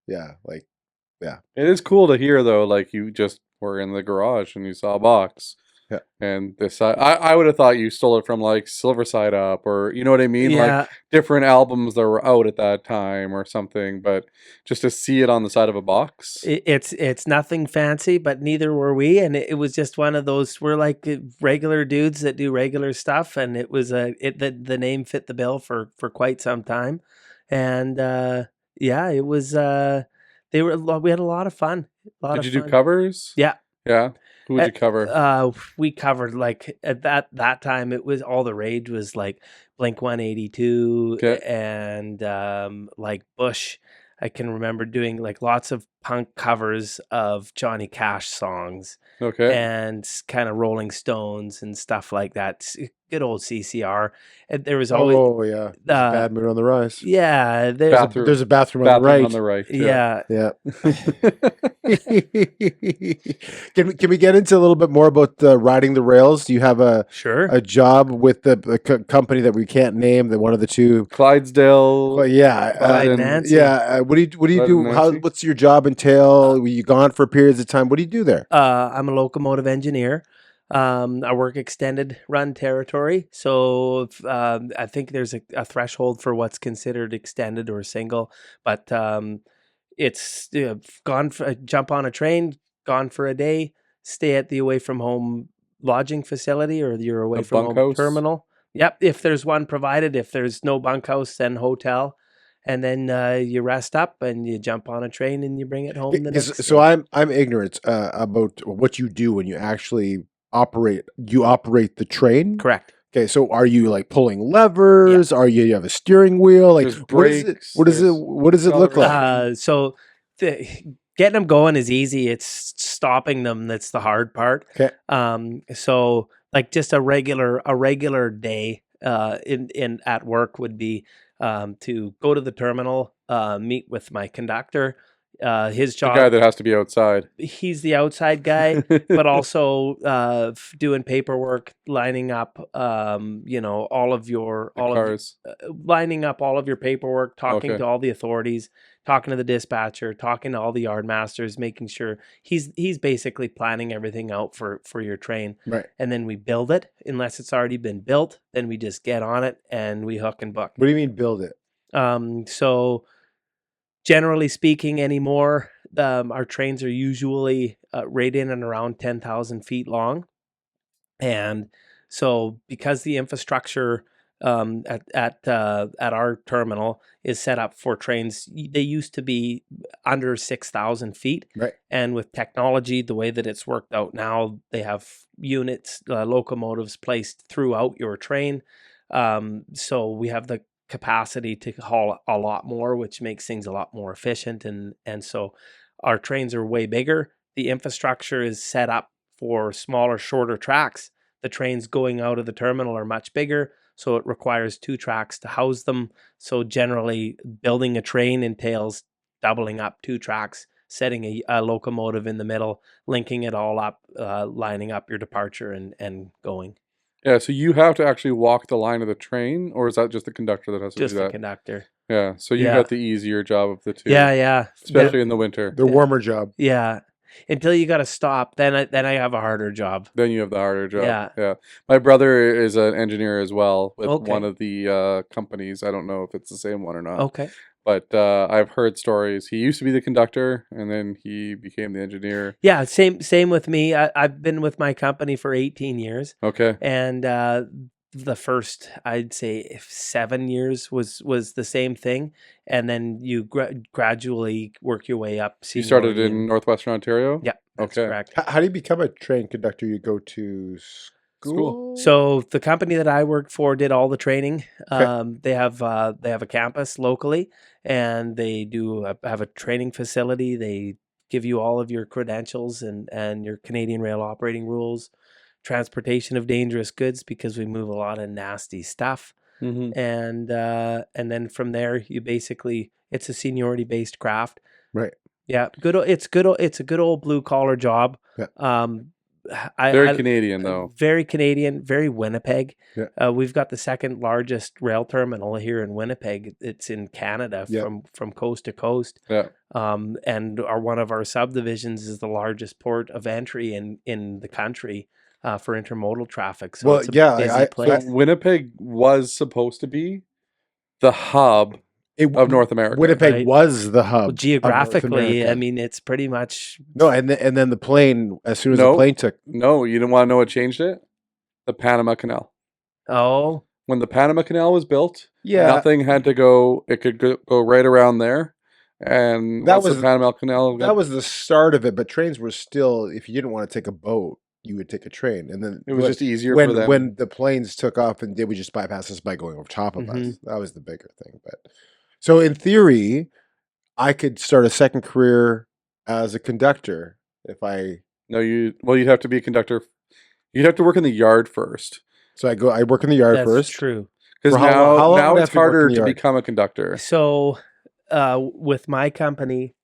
Yeah, It is cool to hear though. Like you just were in the garage and you saw a box. Yeah. And this side, I would have thought you stole it from like Silver Side Up, or you know what I mean, Yeah. like different albums that were out at that time or something. But just to see it on the side of a box, It's nothing fancy, but neither were we, and it was just one of those. We're like regular dudes that do regular stuff, and it was the name fit the bill for quite some time, and yeah, it was we had a lot of fun. did you do covers? Yeah. Yeah. Who would you cover? We covered like at that time it was all the rage was like Blink 182 Okay. and like Bush. I can remember doing like lots of punk covers of Johnny Cash songs Okay. and kind of Rolling Stones and stuff like that. Good old CCR. And there was always yeah. Bad Moon on the Rise. yeah, There's a bathroom on the right. On the right. yeah. Yeah. Can we get into a little bit more about riding the rails? Do you have a job with the company that we can't name? That one of the two, Clydesdale. Well, yeah, Clyde Nancy. yeah. What do you do? What's your job entail? Were you gone for periods of time? What do you do there? I'm a locomotive engineer. I work extended run territory, so I think there's a threshold for what's considered extended or single, but it's jump on a train, gone for a day, stay at the away from home lodging facility or your away from home terminal. Yep, if there's one provided. If there's no bunkhouse, then hotel. And then you rest up and you jump on a train and you bring it home the next day. So I'm ignorant about what you do when you actually operate. You operate the train? Correct. Okay, so are you like pulling levers? Yeah. Are you have a steering wheel? Like brakes, what does it look like? So getting them going is easy. It's stopping them that's the hard part. Okay. So like just a regular day in at work would be to go to the terminal, meet with my conductor. His job, the guy that has to be outside. He's the outside guy, but also doing paperwork, lining up, lining up all of your paperwork, talking to all the authorities, talking to the dispatcher, talking to all the yard masters, making sure he's basically planning everything out for your train. Right. And then we build it. Unless it's already been built, then we just get on it and we hook and book. What do you mean build it? So generally speaking anymore, our trains are usually right in and around 10,000 feet long. And so because the infrastructure at our terminal is set up for trains, they used to be under 6,000 feet. Right. And with technology, the way that it's worked out now, they have units, locomotives placed throughout your train. So we have the capacity to haul a lot more, which makes things a lot more efficient. And so our trains are way bigger. The infrastructure is set up for smaller, shorter tracks. The trains going out of the terminal are much bigger, so it requires 2 tracks to house them. So generally, building a train entails doubling up 2 tracks, setting a locomotive in the middle, linking it all up, lining up your departure and going. Yeah, so you have to actually walk the line of the train, or is that just the conductor that has to do that? Just the conductor. Yeah, so you got the easier job of the two. Yeah. Especially in the winter. The warmer job. Yeah. Until you got to stop, then I have a harder job. Then you have the harder job. Yeah. My brother is an engineer as well with one of the companies. I don't know if it's the same one or not. Okay. But I've heard stories. He used to be the conductor, and then he became the engineer. Yeah, same with me. I've been with my company for 18 years. Okay. And the first, I'd say 7 years was the same thing. And then you gradually work your way up. You started in Northwestern Ontario? Yeah, that's correct. How do you become a train conductor? You go to school? So the company that I worked for did all the training. Okay. They have a campus locally, and they have a training facility. They give you all of your credentials and your Canadian rail operating rules, transportation of dangerous goods, because we move a lot of nasty stuff. Mm-hmm. And then from there, it's a seniority based craft. Right. Yeah. It's a good old blue collar job. Yeah. Very Canadian, though. Very Canadian, very Winnipeg. Yeah. We've got the second largest rail terminal here in Winnipeg. It's in Canada from coast to coast. Yeah. And one of our subdivisions is the largest port of entry in the country. for intermodal traffic. So Well, it's a yeah, busy place. So Winnipeg was supposed to be the hub of North America. Winnipeg Right. was the hub. Well, of North geographically, America. I mean, it's pretty much No, and then the plane. As soon as No. the plane took, No, you didn't want to know what changed it? The Panama Canal. oh When the Panama Canal was built, yeah, nothing had to go. It could go right around there, and That once was- the Panama Canal. that was the start of it. But trains were still. If you didn't want to take a boat, you would take a train, and then It was just easier when for them. when the planes took off, and they would just bypass us by going over top of us. Mhm. That was the bigger thing. But so in theory, I could start a second career as a conductor if I. You'd have to be a conductor. You'd have to work in the yard first, So I work in the yard that's first. true. because For how long now would I it's have to work in harder the to yard? become a conductor. So with my company,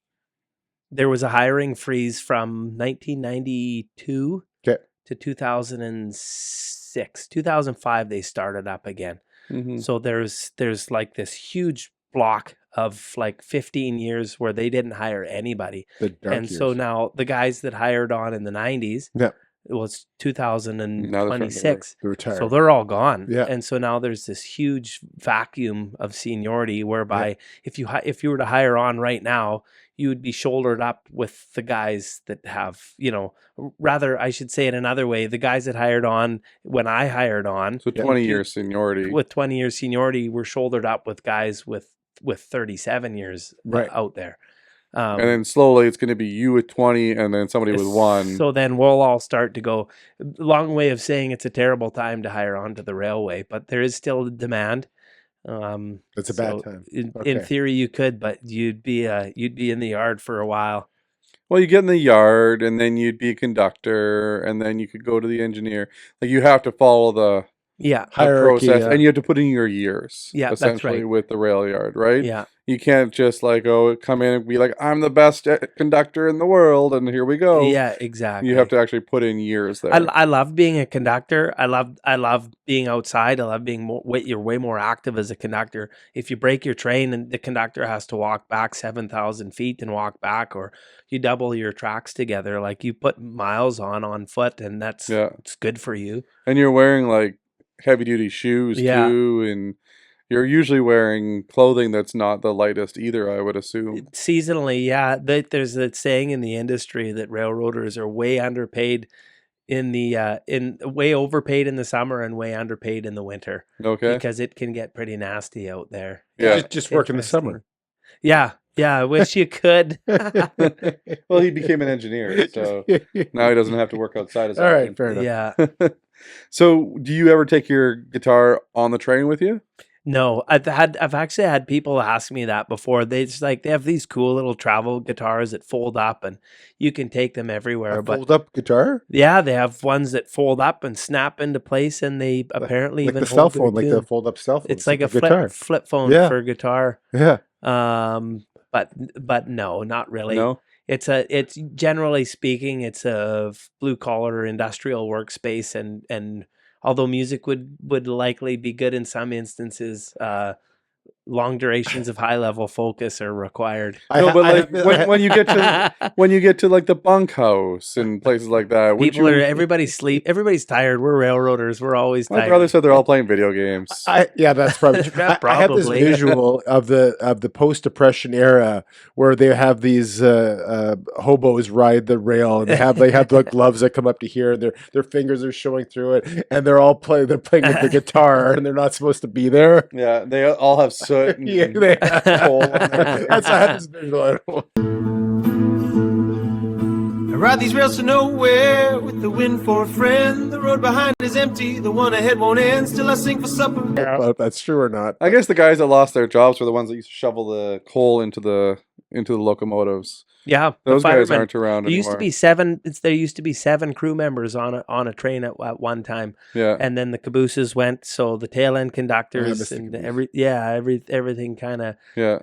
there was a hiring freeze from 1992 Okay. to 2006. 2005 they started up again. Mhm. So there's like this huge block of like 15 years where they didn't hire anybody. The dark And years. so now the guys that hired on in the 90s, Yeah. it was Now they're starting to 2026. They're retired. So they're all gone. Yeah. And so now there's this huge vacuum of seniority whereby if you were to hire on right now, you would be shouldered up with the guys that have, rather I should say it another way, the guys that hired on when I hired on So 20 years seniority. with 20 years seniority were shouldered up with guys with 37 years Right. out there. And then slowly it's going to be you with 20 and then somebody with 1. So then we'll all start to go. Long way of saying it's a terrible time to hire onto the railway, but there is still demand. It's a bad time. In Okay. theory, you could, but you'd be in the yard for a while. Well, you get in the yard and then you'd be a conductor and then you could go to the engineer. Like you have to follow the Yeah, Hierarchy, process yeah. and you have to put in your years. Yeah, that's essentially right. with the rail yard, right? yeah. You can't just like come in and be like, I'm the best conductor in the world and here we go. Yeah, exactly. You have to actually put in years there. I love being a conductor. I love being outside. I love being you're way more active as a conductor. If you break your train and the conductor has to walk back 7,000 feet and walk back, or you double your tracks together, like you put miles on foot, and it's good for you. And you're wearing like heavy duty shoes Yeah. too, and you're usually wearing clothing that's not the lightest either, I would assume. Seasonally, yeah. There's that saying in the industry that railroaders are way underpaid way overpaid in the summer and way underpaid in the winter Okay. because it can get pretty nasty out there. Yeah. Just work in the summer. Yeah. I wish you could. Well, he became an engineer, so now he doesn't have to work outside as All right, often. fair enough. Yeah. So, do you ever take your guitar on the train with you? No, I've actually had people ask me that before. They have these cool little travel guitars that fold up and you can take them everywhere. A But fold-up guitar, yeah, they have ones that fold up and snap into place, and they apparently like even the cell hold their phone, like the tune. fold-up cell phone. It's like a guitar. flip phone Yeah. for guitar. Yeah, But no, not really. No. It's generally speaking, it's a blue collar industrial workspace, and although music would likely be good in some instances, long durations of high level focus are required. No, but like when you get to like the bunkhouse and places like that, Everybody's tired. We're railroaders. We're always My tired. brother said they're all playing video games. that's probably true. Yeah, I have this probably. visual of the post-depression era where they have these hobos ride the rail, and they have the gloves that come up to here, and their fingers are showing through it, and they're playing with the guitar, and they're not supposed to be there. Yeah, they all have soot. And, Yeah, they coal on there. That's I have this visual. I ride these rails to nowhere with the wind for a friend. The road behind is empty, the one ahead won't end. Still I sing for supper. If that's true or not. I guess the guys that lost their jobs were the ones that used to shovel the coal into the locomotives. Yeah, the Those guys firemen. aren't around There used to anymore. be seven. There used to be 7 crew members on a train at one time, Yeah. and then the cabooses went. So the tail end conductors missed the and caboose. everything kind of Yeah.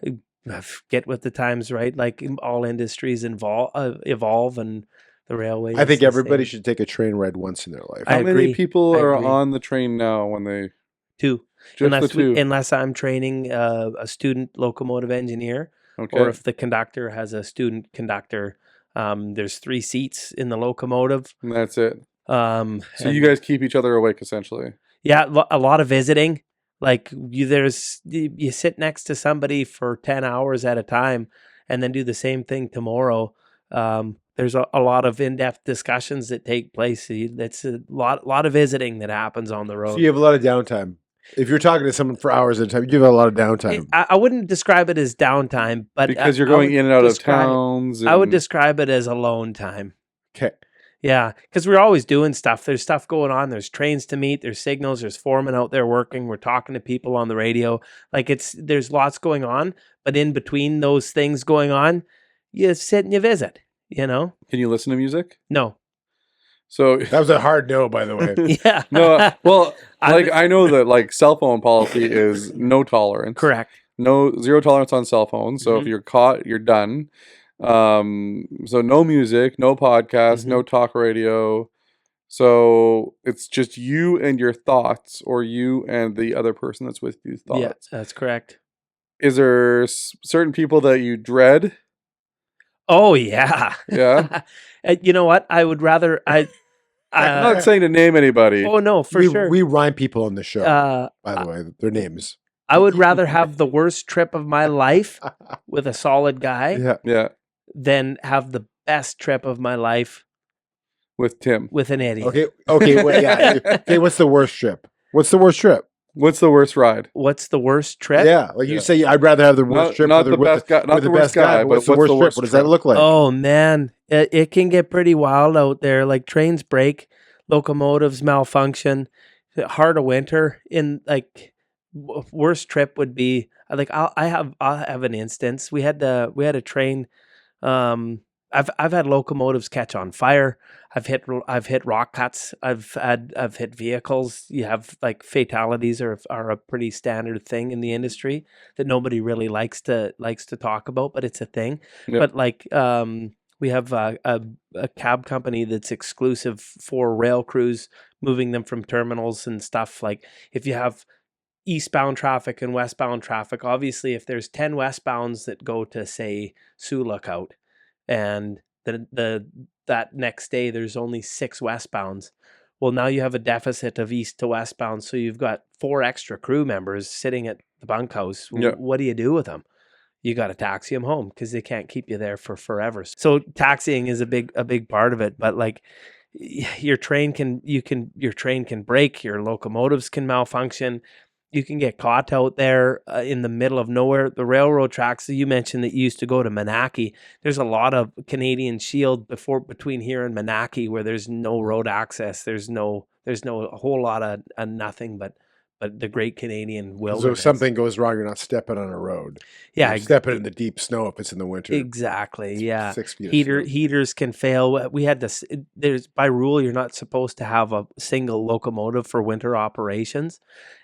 get with the times, right? Like all industries evolve, and the railway. I is think the everybody same. should take a train ride once in their life. I How many agree. people I are agree. on the train now when they Two, just the two? unless I'm training a student locomotive engineer, Okay. or if the conductor has a student conductor. There's 3 seats in the locomotive. And that's it. So you guys keep each other awake essentially. Yeah, a lot of visiting. Like you sit next to somebody for 10 hours at a time and then do the same thing tomorrow. There's a lot of in-depth discussions that take place. It's a lot of visiting that happens on the road. So you have a lot of downtime. If you're talking to someone for hours at a time, you have a lot of downtime. I wouldn't describe it as downtime, but because you're going in and out of towns. I would describe it as alone time. Okay. Yeah, because we're always doing stuff. There's stuff going on. There's trains to meet. There's signals. There's foremen out there working. We're talking to people on the radio. Like there's lots going on. But in between those things going on, you sit and you visit. You know? Can you listen to music? No. So that was a hard no, by the way. Yeah. No. Well, like I know that like cell phone policy is no tolerance. Correct. Zero tolerance on cell phones. So if you're caught, you're done. So no music, no podcast, no talk radio. So it's just you and your thoughts, or you and the other person that's with you thoughts. Yeah, that's correct. Is there certain people that you dread? Oh yeah. Yeah. You know what? I would rather I'm not saying to name anybody. Oh no, for sure. We rhyme people on the show. By the way, their names. I would rather have the worst trip of my life with a solid guy. Yeah. Than have the best trip of my life with Tim. With an idiot. Okay, wait, yeah. Okay, what's the worst trip? What's the worst trip? What's the worst ride? What's the worst trip? Yeah, like you say, I'd rather have the worst trip. Not the best guy. Not the best guy. But what's the worst trip? What does that look like? Oh man, it can get pretty wild out there. Like trains break, locomotives malfunction, heart of winter. In like worst trip would be like I'll have an instance. We had a train. I've had locomotives catch on fire. I've hit rock cuts. I've hit vehicles. You have like fatalities are a pretty standard thing in the industry that nobody really likes to talk about, but it's a thing. Yep. But like we have a cab company that's exclusive for rail crews, moving them from terminals and stuff. Like if you have eastbound traffic and westbound traffic, obviously if there's 10 westbounds that go to say Sioux Lookout and that next day there's only 6 westbounds, well now you have a deficit of east to westbound, so you've got 4 extra crew members sitting at the bunkhouse. Yeah. What do you do with them? You got to taxi them home because they can't keep you there for forever. So taxiing is a big part of it, but like your train can break, your locomotives can malfunction. You can get caught out there in the middle of nowhere. The railroad tracks that you mentioned that you used to go to Manaki, there's a lot of Canadian Shield between here and Manaki where there's no road access. There's no a whole lot of nothing but the Great Canadian Wilderness. So if something goes wrong, you're not stepping on a road. Yeah, you're stepping in the deep snow if it's in the winter. Exactly. Yeah. 6 feet Heaters can fail. We had this. There's by rule you're not supposed to have a single locomotive for winter operations,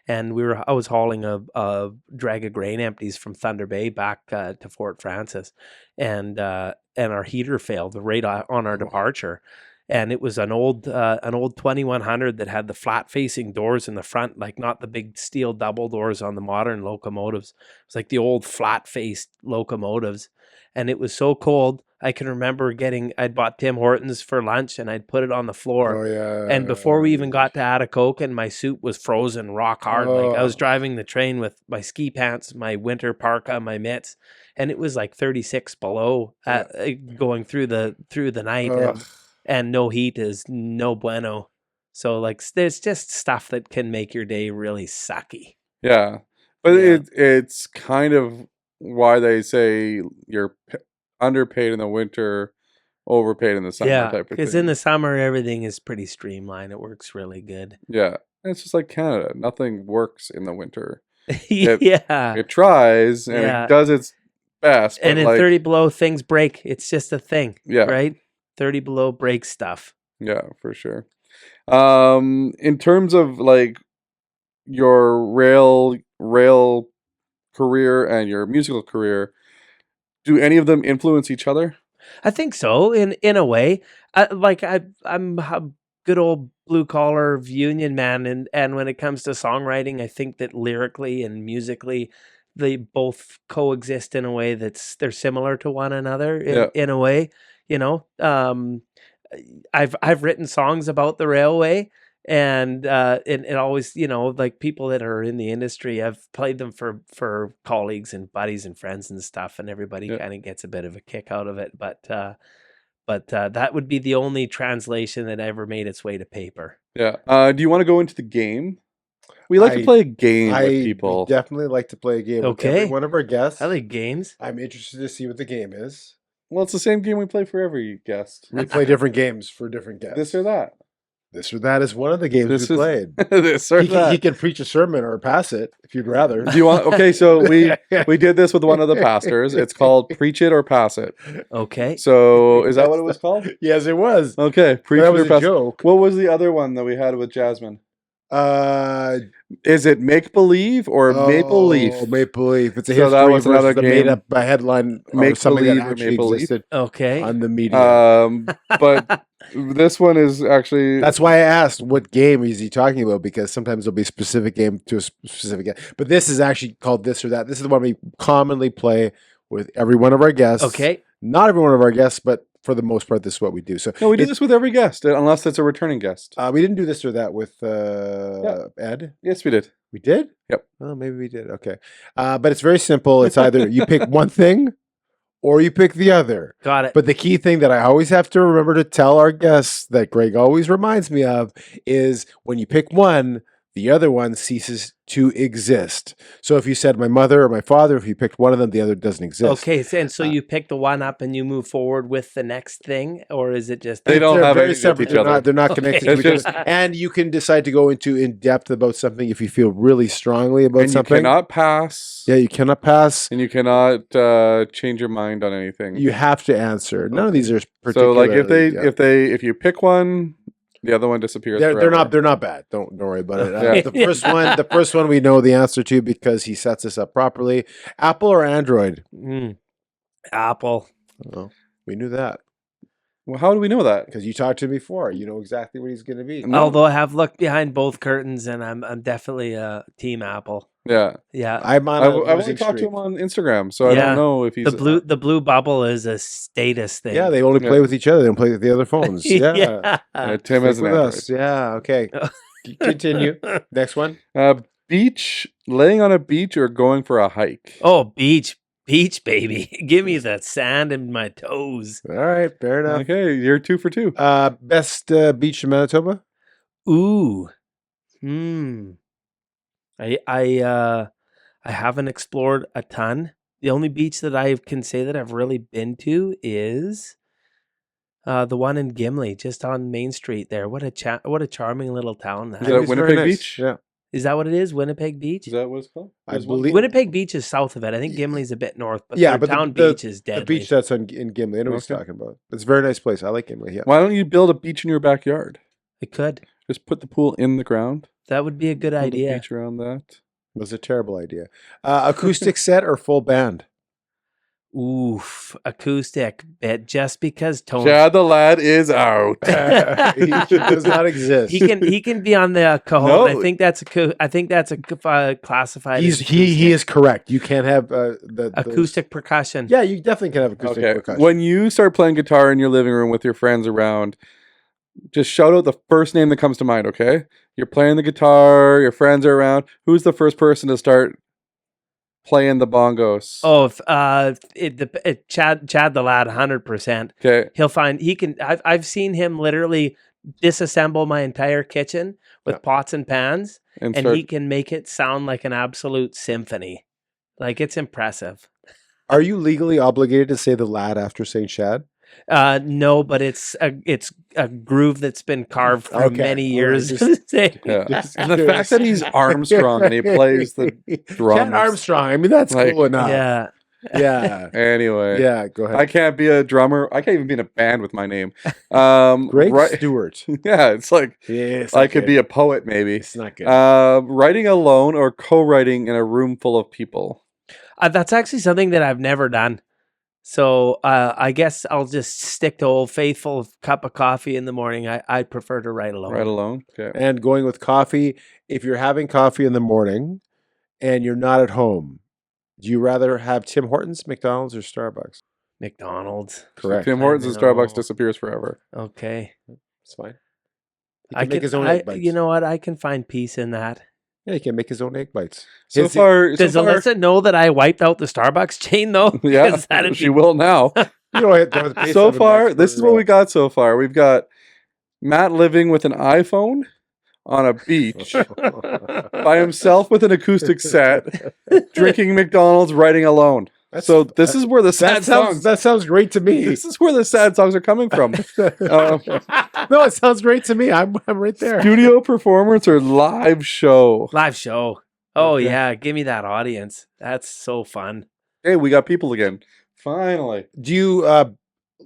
and I was hauling a drag of grain empties from Thunder Bay back to Fort Francis, and our heater failed right on our departure. And it was an old 2100 that had the flat facing doors in the front, like not the big steel double doors on the modern locomotives. It was like the old flat faced locomotives. And it was so cold. I can remember I'd bought Tim Hortons for lunch and I'd put it on the floor. Oh, yeah. And before we even got to Atikokan, my suit was frozen rock hard. Oh. Like I was driving the train with my ski pants, my winter parka, my mitts. And it was like 36 below going through the night. And no heat is no bueno. So like there's just stuff that can make your day really sucky. Yeah. But it's kind of why they say you're underpaid in the winter, overpaid in the summer type of thing. Because in the summer, everything is pretty streamlined. It works really good. Yeah. And it's just like Canada. Nothing works in the winter. It tries and it does its best. And in 30 below, things break. It's just a thing. Yeah. Right? 30 below break stuff. Yeah, for sure. In terms of like your rail career and your musical career, do any of them influence each other? I think so, in a way. I'm a good old blue collar union man, and when it comes to songwriting, I think that lyrically and musically, they both coexist in a way they're similar to one another in a way. You know, I've written songs about the railway, and it always, like people that are in the industry, I've played them for colleagues and buddies and friends and stuff, and everybody Yeah. kind of gets a bit of a kick out of it. But that would be the only translation that ever made its way to paper. Yeah. Do you want to go into the game? We like to play a game with people. Definitely like to play a game with Okay. every one of our guests. I like games. I'm interested to see what the game is. Well, it's the same game we play for every guest. We play different games for different guests. This or that. This or that is one of the games we played. This or that. He can preach a sermon or pass it if you'd rather. Do you want? Okay, so we did this with one of the pastors. It's called Preach It or Pass It. Okay. So is that what it was called? Yes, it was. Okay, Preach That It was or a Pass It. joke. What was the other one that we had with Jasmine? Is it Make Believe or Maple Leaf? Maple Leaf. It's a So history that was another versus game. made up a headline or Make something Believe that or actually Maple Leaf? existed Okay. on the media. But this one is actually That's why I asked what game is he talking about, because sometimes there'll be a specific game to a specific game. But this is actually called This or That. This is the one we commonly play with every one of our guests. Okay. Not every one of our guests, but for the most part, this is what we do. So no, we do this with every guest, unless it's a returning guest. we didn't do This or That with Ed. Yes, we did. We did? Yep. Well, maybe we did. Okay. But it's very simple. It's either you pick one thing or you pick the other. Got it. But the key thing that I always have to remember to tell our guests that Greg always reminds me of is when you pick one, the other one ceases to exist. So if you said my mother or my father, if you picked one of them, the other doesn't exist. Okay, and so you pick the one up and you move forward with the next thing, or is it just They don't They're have very anything separate. with each other. They're not connected It's to each just- other. And you can decide to go into in depth about something if you feel really strongly about And something. you cannot pass. Yeah, you cannot pass. And you cannot change your mind on anything. You have to answer. None of these are So particularly. like if you pick one, the other one disappears. they're forever. not bad. Don't worry about it. Yeah. The first one we know the answer to because he sets us up properly. Apple or Android? Apple? Well, we knew that Well, how do we know that? because you talked to him before. You know exactly what he's going to be. No. Although I have looked behind both curtains, and I'm definitely team Apple. Yeah, Yeah. I'm on I've a only losing talked to streak. him on Instagram, so I Yeah. don't know if he's The blue bubble is a status thing. Yeah, they only play Yeah. with each other. They don't play with the other phones. Yeah. Tim has Stick an with Android. us. Yeah. Okay. Continue. Next one. Beach, laying on a beach or going for a hike. Oh, beach, baby. Give me that sand in my toes. All right. Fair enough. Okay, you're 2 for 2. Best beach in Manitoba? Ooh. I haven't explored a ton. The only beach that I can say that I've really been to is the one in Gimli, just on Main Street there. What a charming little town that Is that is. Winnipeg very nice. Beach? Yeah. Is that what it is? Winnipeg Beach? Is that what it's called? I There's one? believe- Winnipeg Beach is south of it. I think Gimli's a bit north, but Yeah, their but town the beach is deadly. The beach that's in Gimli. I know what he's Okay. talking about. It's a very nice place. I like Gimli. Yeah. Why don't you build a beach in your backyard? It could. Just put the pool in the ground. That would be a good Build a idea. beach around that. It was a terrible idea. Acoustic set or full band? Oof, acoustic bit just because Tony Chad the lad is out. He does not exist. he can be on the cajon. No. I think that's classified. as He is correct. You can't have the acoustic percussion. Yeah, you definitely can have acoustic Okay. percussion. When you start playing guitar in your living room with your friends around, just shout out the first name that comes to mind, okay? You're playing the guitar, your friends are around. Who's the first person to start playing the bongos? Oh, Chad the lad, 100%. Okay. He can. I've seen him literally disassemble my entire kitchen with pots and pans, and start, he can make it sound like an absolute symphony. Like, it's impressive. Are you legally obligated to say the lad after saying Chad? No, but it's a groove that's been carved for Okay. many All right. years. yeah. Just And the curious. fact that he's Armstrong and he plays the drums. Chad Armstrong. I mean, that's Like- cool enough. Yeah. Yeah. Anyway. Yeah. Go ahead. I can't be a drummer. I can't even be in a band with my name. Greg right- Stewart. Yeah, it's like Yeah, it's I not could good. be a poet maybe. It's not good. Writing alone or co-writing in a room full of people. That's actually something that I've never done. So I guess I'll just stick to Old Faithful, cup of coffee in the morning. I prefer to write alone. Right alone. Okay. And going with coffee, if you're having coffee in the morning and you're not at home, do you rather have Tim Hortons, McDonald's, or Starbucks? McDonald's. Correct. Tim Hortons and I Starbucks know. disappears forever. Okay. It's fine. He can make his own egg bites. You know what? I can find peace in that. Yeah, he can make his own egg bites. So far, Does Alyssa know that I wiped out the Starbucks chain though? yeah, 'Cause that'd she be- will now. You don't have to pay So $7 far, this for, is what we got so far. We've got Matt living with an iPhone on a beach by himself with an acoustic set, drinking McDonald's, writing alone. So this is where the sad songs. That sounds great to me. This is where the sad songs are coming from. No, it sounds great to me. I'm right there. Studio performance or live show? Live show. Oh Okay. yeah, give me that audience. That's so fun. Hey, we got people again. Finally. Do you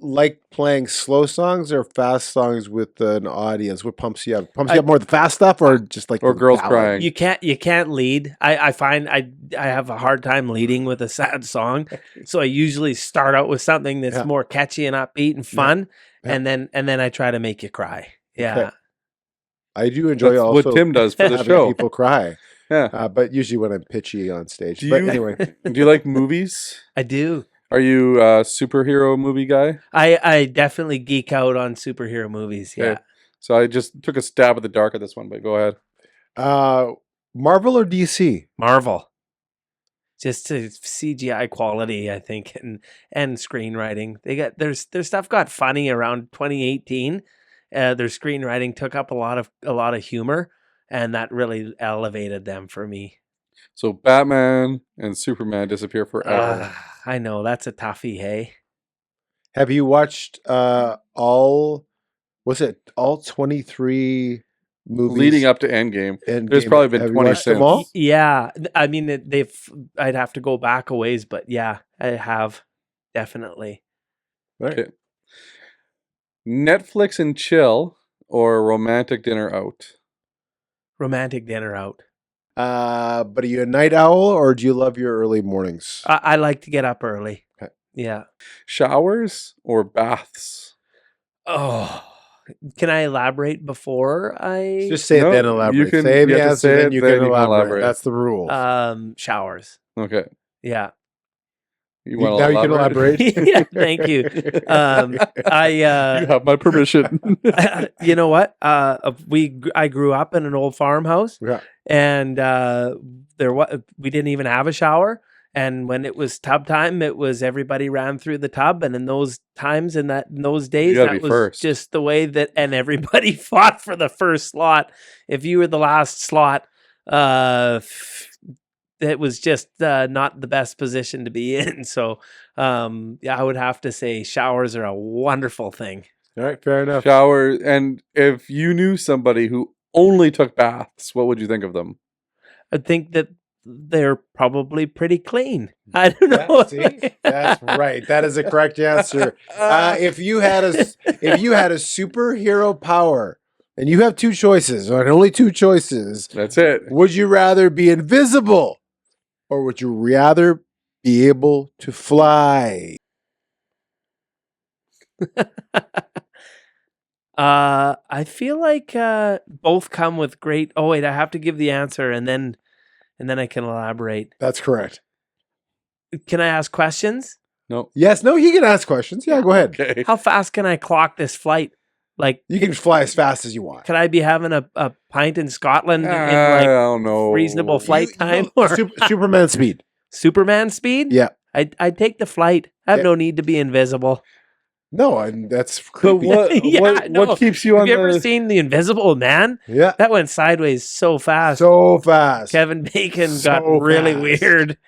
like playing slow songs or fast songs with an audience? What pumps you up? Pumps you up more the fast stuff or just like Or the girls ballad? crying? You can't lead. I find I have a hard time leading with a sad song. So I usually start out with something that's Yeah. more catchy and upbeat and fun, Yeah. and then I try to make you cry. Yeah. Okay. I do enjoy That's also what Tim does for the having show. people cry. Yeah. But usually when I'm pitchy on stage. Do But you- anyway, Do you like movies? I do. Are you a superhero movie guy? I definitely geek out on superhero movies. Yeah. Okay. So I just took a stab at the dark at this one, but go ahead. Marvel or DC? Marvel. Just to CGI quality, I think, and screenwriting. They got their stuff got funny around 2018. Their screenwriting took up a lot of humor, and that really elevated them for me. So Batman and Superman disappear forever. I know that's a toughie. Hey, Have you watched all 23 movies Leading up to Endgame. Endgame? there's probably been Have you 20 watched them since. all? yeah. I mean, I'd have to go back a ways, but yeah, I have definitely. Right. Okay. Netflix and chill or romantic dinner out? Romantic dinner out. But are you a night owl or do you love your early mornings? I like to get up early. Okay. Yeah. Showers or baths? Oh, can I elaborate before I? Just say No, it then you elaborate. can- Say you the have to answer, say then it, you then can you can elaborate. elaborate. That's the rule. Showers. Okay. Yeah. You want now to you can elaborate. Yeah. Thank you. You have my permission. You know what? I grew up in an old farmhouse, Yeah. and we didn't even have a shower. And when it was tub time, it was everybody ran through the tub. And in those times, in those days, gotta that be was first. just the way that, and everybody fought for the first slot. If you were the last slot, it was just not the best position to be in. So, yeah, I would have to say showers are a wonderful thing. All right, fair enough. Shower. And if you knew somebody who only took baths, what would you think of them? I think that they're probably pretty clean. I don't know. See? That's right. That is a correct answer. If you had a superhero power, and you have two choices, or only two choices, That's it. would you rather be invisible, or would you rather be able to fly? I feel like both come with great. Oh wait, I have to give the answer and then I can elaborate. That's correct. Can I ask questions? No. Yes. No. He can ask questions. Yeah. Go ahead. Okay. How fast can I clock this flight? Like, You can fly as fast as you want. could I be having a pint in Scotland in I like don't know. reasonable flight time No, or Superman speed. Superman speed? Yeah. I'd take the flight. I have Yeah. no need to be invisible. No, and that's But creepy. what, Yeah, I know. what keeps you on Have you ever the... seen The Invisible Man? Yeah. That went sideways so fast. So fast. Kevin Bacon So got really fast. weird.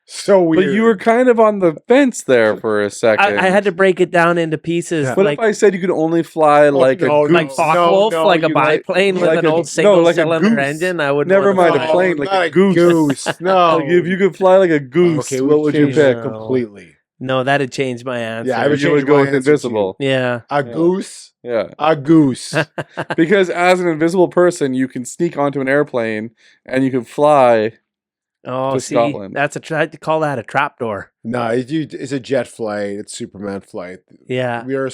So weird. But you were kind of on the fence there for a second. I had to break it down into pieces. Yeah. What Like, if I said you could only fly like no, a like goose? Focke-Wulf, No, like a you like- biplane with like an a- old no, single like a cylinder goose. engine? I would Never mind a Oh, plane, like not a goose. No. Like if you could fly like a goose, Okay, we what would you changed pick? it completely. No, that'd change my answer. Yeah, I would You would change go my with answer to invisible. Yeah. A goose. Yeah. A goose. Because as an invisible person, you can sneak onto an airplane and you can fly. Oh, To see, Scotland. that's I'd to call that a trapdoor. No, it's a jet flight. It's Superman flight. Yeah. They're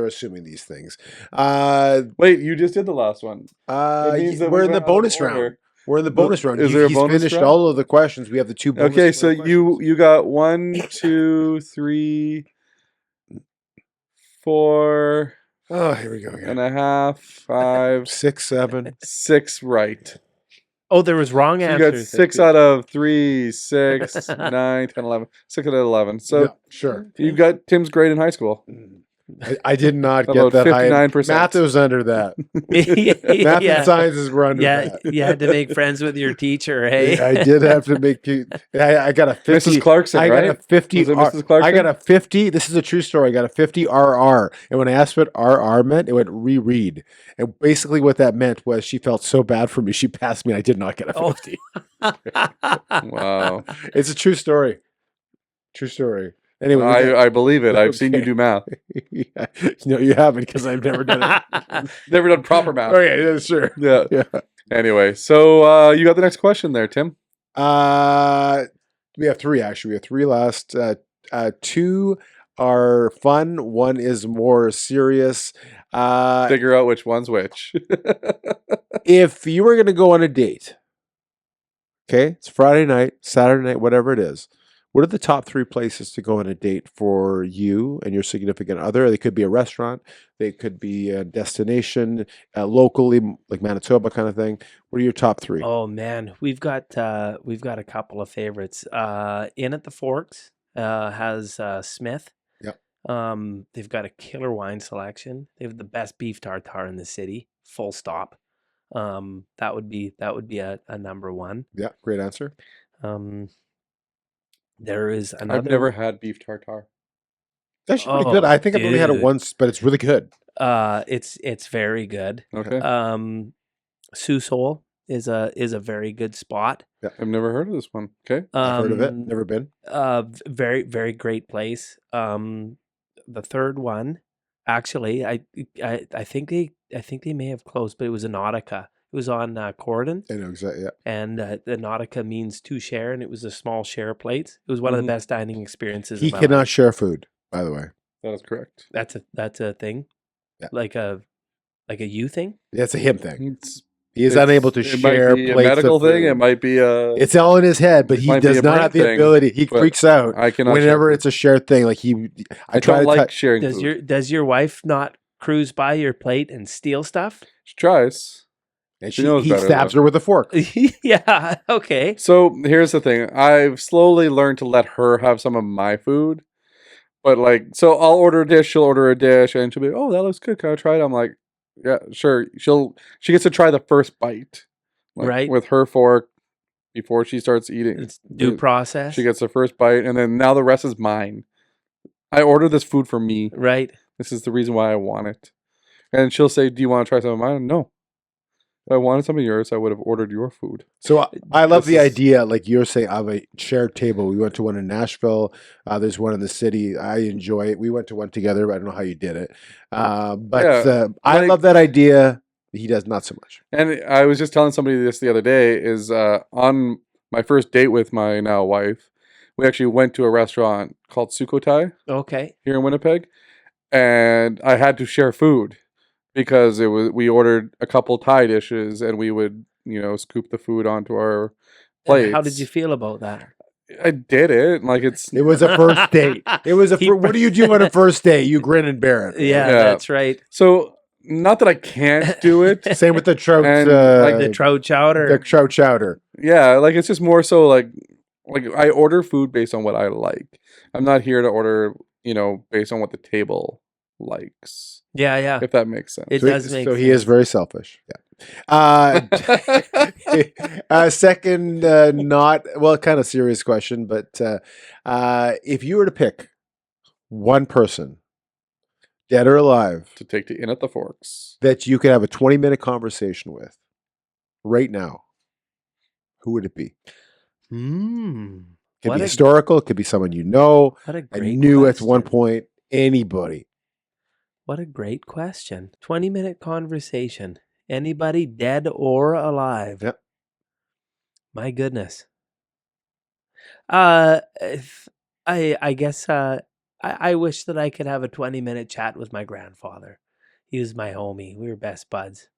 assuming these things. Wait, you just did the last one. It means that We're in we the went out of bonus round. order. We're in the bonus round. Is there a He's bonus finished round? all of the questions. We have the two bonus Okay, so questions. you got 1, 2, 3, 4 Oh, here we go again. and a half, 5, 6, 7. 6 right. Oh, there was wrong So you answers. got 6 out of 3, 6, 9, 10, 11. 6 out of 11. So Yeah, sure. you got Tim's grade in high school. I did not get About that high. 59%. Math was under that. Math Yeah. and sciences were under Yeah, that. you had to make friends with your teacher, hey? I did have to make. I got a 50. Mrs. Clarkson, I got right? a 50. Was it Mrs. Clarkson? I got a 50. This is a true story. I got a 50 RR, and when I asked what RR meant, it went reread. And basically, what that meant was she felt so bad for me, she passed me. And I did not get a 50. Wow. It's a true story. True story. Anyway, I believe it. I've seen you do math. yeah. No, you haven't, because I've never done it. Never done proper math. Oh yeah, sure. Yeah. Yeah. Anyway, so you got the next question there, Tim. We have 3 actually. We have 3 last. 2 are fun. 1 is more serious. Figure out which one's which. If you were going to go on a date, okay, it's Friday night, Saturday night, whatever it is. What are the top 3 places to go on a date for you and your significant other? They could be a restaurant. They could be a destination, locally, like Manitoba kind of thing. What are your top 3? Oh man, we've got a couple of favorites. In at the Forks has Smith. Yep. They've got a killer wine selection. They have the best beef tartare in the city. Full stop. That would be a number 1. Yeah, great answer. There is another. I've never had beef tartare. That's pretty Oh, good. I think I've only had it dude. once, but it's really good. It's very good. Okay. Sioux Soul is a very good spot. I've never heard of this one. Okay. I've heard of it. Never been. Very, very great place. The third one, actually, I think they may have closed, but it was in Nautica. It was on Corridon, I know exactly. Yeah. and the Nautica means to share, and it was a small share plates. It was one of the best dining experiences. He of my cannot life. share food, by the way. That is correct. That's a thing, Yeah. like a you thing. That's a him thing. It's He is unable to it share might be plates a medical of thing. food. It might be a. It's all in his head, but It he might be does a not brain have the thing, ability. He but freaks out I cannot. whenever share it's a shared thing. Like I try don't to like sharing Does food. does your wife not cruise by your plate and steal stuff? She tries. and she knows he better, stabs though. her with a fork. Yeah. Okay. So here's the thing. I've slowly learned to let her have some of my food. But so I'll order a dish, she'll order a dish, and she'll be, "Oh, that looks good. Can I try it?" I'm like, "Yeah, sure." She gets to try the first bite, Right. with her fork before she starts eating. It's due process. She gets the first bite, and then now the rest is mine. I ordered this food for me. Right. This is the reason why I want it. And she'll say, "Do you want to try some of mine?" No. If I wanted some of yours, I would have ordered your food. So I love This the is- idea, like you're saying, of a shared table. We went to one in Nashville. There's one in the city. I enjoy it. We went to one together, but I don't know how you did it. But Yeah, I love that idea. He does not so much. And I was just telling somebody this the other day, is on my first date with my now wife, we actually went to a restaurant called Sukhothai Okay. here in Winnipeg, and I had to share food because we ordered a couple Thai dishes, and we would scoop the food onto our And plates. how did you feel about that? I did it. It was a first date. It was what do you do on a first date? You grin and bear it. Yeah, Yeah. that's right. So not that I can't do it. Same with the trout. And, The trout chowder. the trout chowder. Yeah, it's just more so like I order food based on what I like. I'm not here to order, based on what the table likes. Yeah. If that makes sense. It does make So sense. he is very selfish. Yeah. Second, kind of serious question, but if you were to pick one person, dead or alive, To take to In at the Forks. that you could have a 20-minute conversation with right now, who would it be? Could What be a- historical. It could be someone you know. What a I great knew at question. one point anybody. What a great question. 20-minute conversation. Anybody dead or alive? Yep. My goodness. I guess I wish that I could have a 20-minute chat with my grandfather. He was my homie. We were best buds,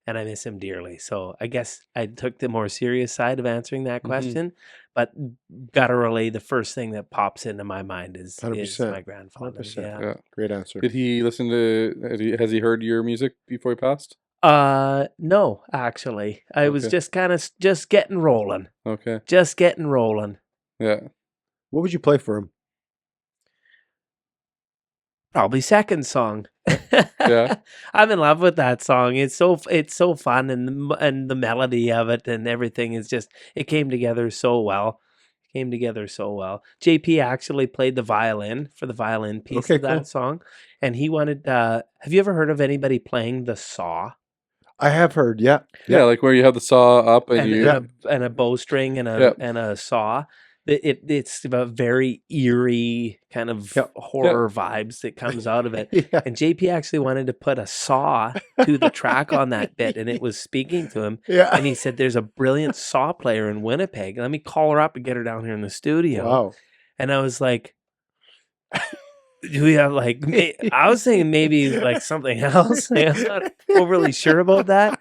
and I miss him dearly. So I guess I took the more serious side of answering that question. but gotta relay the first thing that pops into my mind is 100%. my grandfather. 100%. Yeah. Yeah. Great answer. Did he listen to? Has he heard your music before he passed? No, actually, I was Okay. just kind of just getting rolling, Okay. just getting rolling. Yeah. What would you play for him? Probably second song. Yeah. I'm in love with that song. It's so fun, and the melody of it and everything is just, it came together so well. JP actually played the violin for the violin piece Okay, of that cool. song, and he wanted. Have you ever heard of anybody playing the saw? I have heard. Yeah. Yeah, like where you have the saw up and you. And a bowstring and a Yep. and a saw. It's a very eerie kind of Yep. horror vibes that comes out of it. Yeah. And JP actually wanted to put a saw to the track on that bit, and it was speaking to him. Yeah. And he said, "There's a brilliant saw player in Winnipeg. Let me call her up and get her down here in the studio." Wow. And I was like, "Do we have like?" I was thinking maybe like something else. Like, I'm not overly sure about that.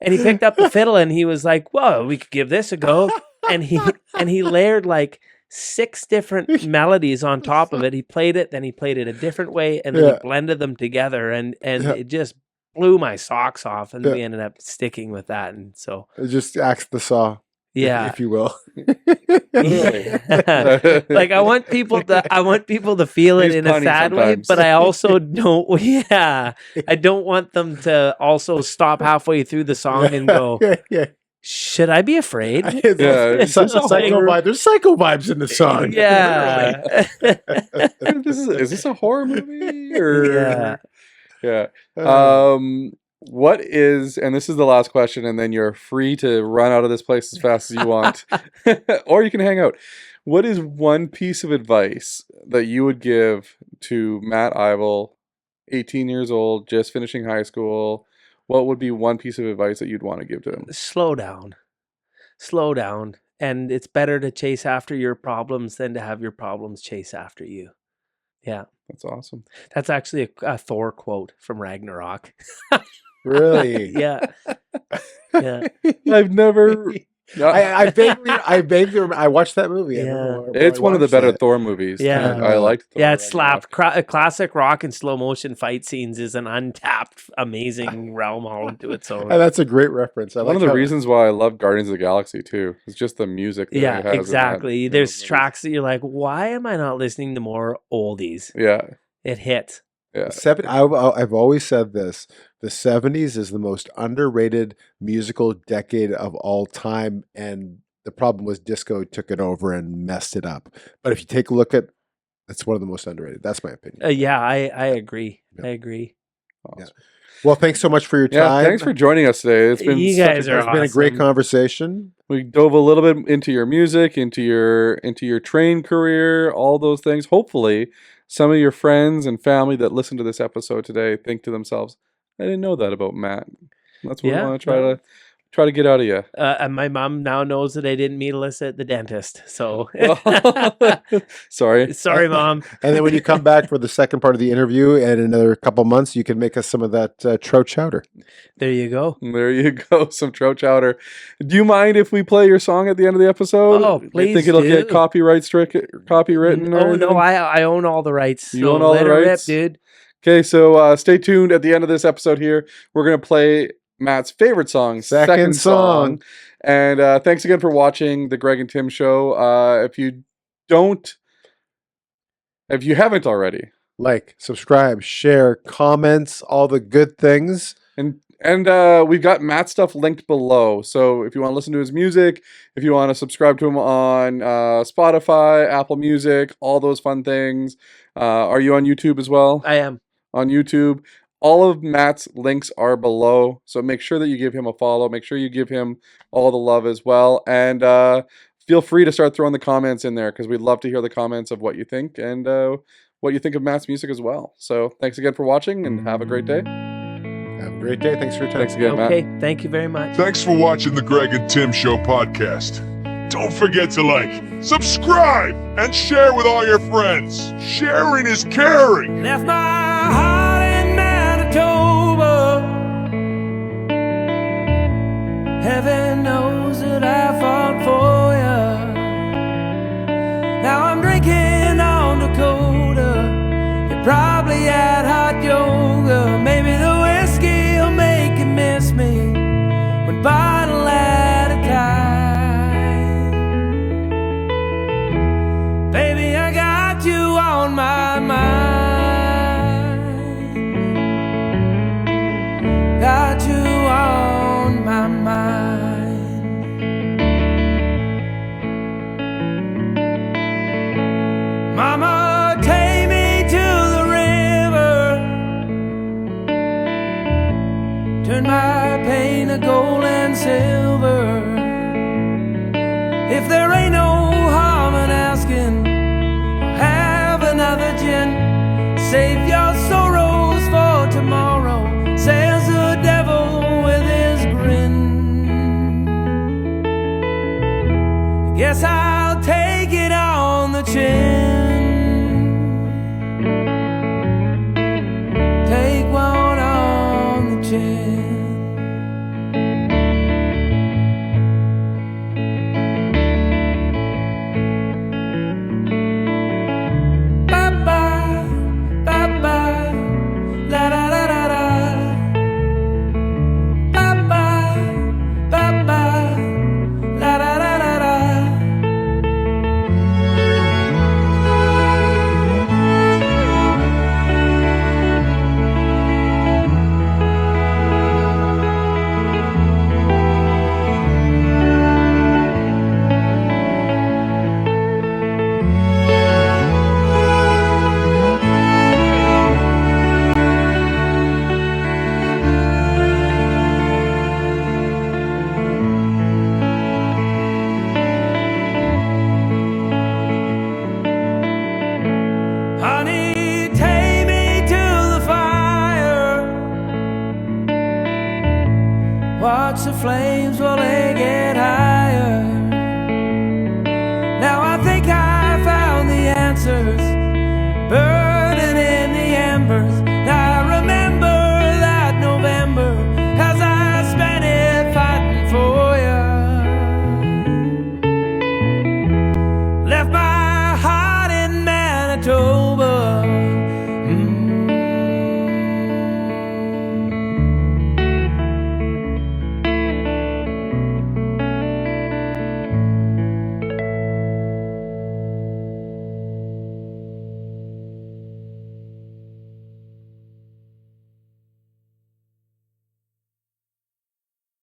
And he picked up the fiddle and he was like, "Well, we could give this a go." And he layered like 6 different melodies on top of it. He played it, then he played it a different way, and then he blended them together, and it just blew my socks off. And we ended up sticking with that. And so It just acts the saw. yeah, If you will. like I want people to feel it He's in a punny sad way, sometimes. but I also don't. Yeah, I don't want them to also stop halfway through the song and go, yeah. "Should I be afraid?" Yeah, It's a psycho vibe. There's psycho vibes in the song. Yeah. Is this a horror movie or? Yeah. Yeah. What is, and this is the last question, and then you're free to run out of this place as fast as you want, or you can hang out. What is one piece of advice that you would give to Matt Ivall, 18 years old, just finishing high school? What would be one piece of advice that you'd want to give to him? Slow down. And it's better to chase after your problems than to have your problems chase after you. Yeah. That's awesome. That's actually a Thor quote from Ragnarok. Really? Yeah. Yeah. I've never. I vaguely remember. I watched that movie. I Yeah. remember It's I one of the watched better that. Thor movies. Yeah. I liked Thor Yeah, it slapped. Ragnarok. Classic rock and slow motion fight scenes is an untapped, amazing realm all into its own. And that's a great reference. I One like of the how- reasons why I love Guardians of the Galaxy too is just the music. That it Yeah, has in that, exactly. There's those movies. tracks that you're like, why am I not listening to more oldies? Yeah, It hits. yeah. I've always said this. The 70s is the most underrated musical decade of all time, and the problem was disco took it over and messed it up. But if you take a look at, it's one of the most underrated. That's my opinion. Yeah, I agree. Yeah. I agree. Awesome. Well, thanks so much for your Yeah, time. thanks for joining us today. It's been You such guys are It's been a great awesome. conversation. We dove a little bit into your music, into your train career, all those things. Hopefully, some of your friends and family that listen to this episode today think to themselves, "I didn't know that about Matt." That's what we Yeah, want to try to get out of you. And my mom now knows that I didn't meet Alyssa at the dentist. So Sorry. sorry, Mom. And then when you come back for the second part of the interview in another couple months, you can make us some of that trout chowder. There you go. There you go, some trout chowder. Do you mind if we play your song at the end of the episode? Oh, I please think it'll do. get copywritten. or Oh no, anything? I own all the rights. You so own all let the her rights? rip, dude. Okay, so stay tuned at the end of this episode here. We're going to play Matt's favorite song, Second song. And thanks again for watching the Greg and Tim Show. If you haven't already, Like, subscribe, share, comments, all the good things. and we've got Matt's stuff linked below. So if you want to listen to his music, if you want to subscribe to him on Spotify, Apple Music, all those fun things. Are you on YouTube as well? I am. On YouTube. All of Matt's links are below, so make sure that you give him a follow. Make sure you give him all the love as well, and feel free to start throwing the comments in there because we'd love to hear the comments of what you think and what you think of Matt's music as well. So thanks again for watching, and have a great day. Have a great day. Thanks for your time. Thanks again, Matt. Okay, thank you very much. Thanks for watching the Greg and Tim Show podcast. Don't forget to like, subscribe, and share with all your friends. Sharing is caring. Left my heart in Manitoba. Heaven knows that I fought for ya. probably at hot yoga. Maybe the whiskey will make you miss me, one bottle at a time. Baby, I got you on my mind. Got you on my mind. Mama, take me to the river, turn my pain to gold and silver. If there ain't no harm in asking, have another gin. Save your sorrows for tomorrow, says the devil with his grin. Guess I'll take it on the chin. Take one on the chin. Bye-bye, bye-bye, la-da-da-da-da. Bye-bye, bye-bye, la-da-da-da-da. Honey, take me to the fire. Watch the flames while they get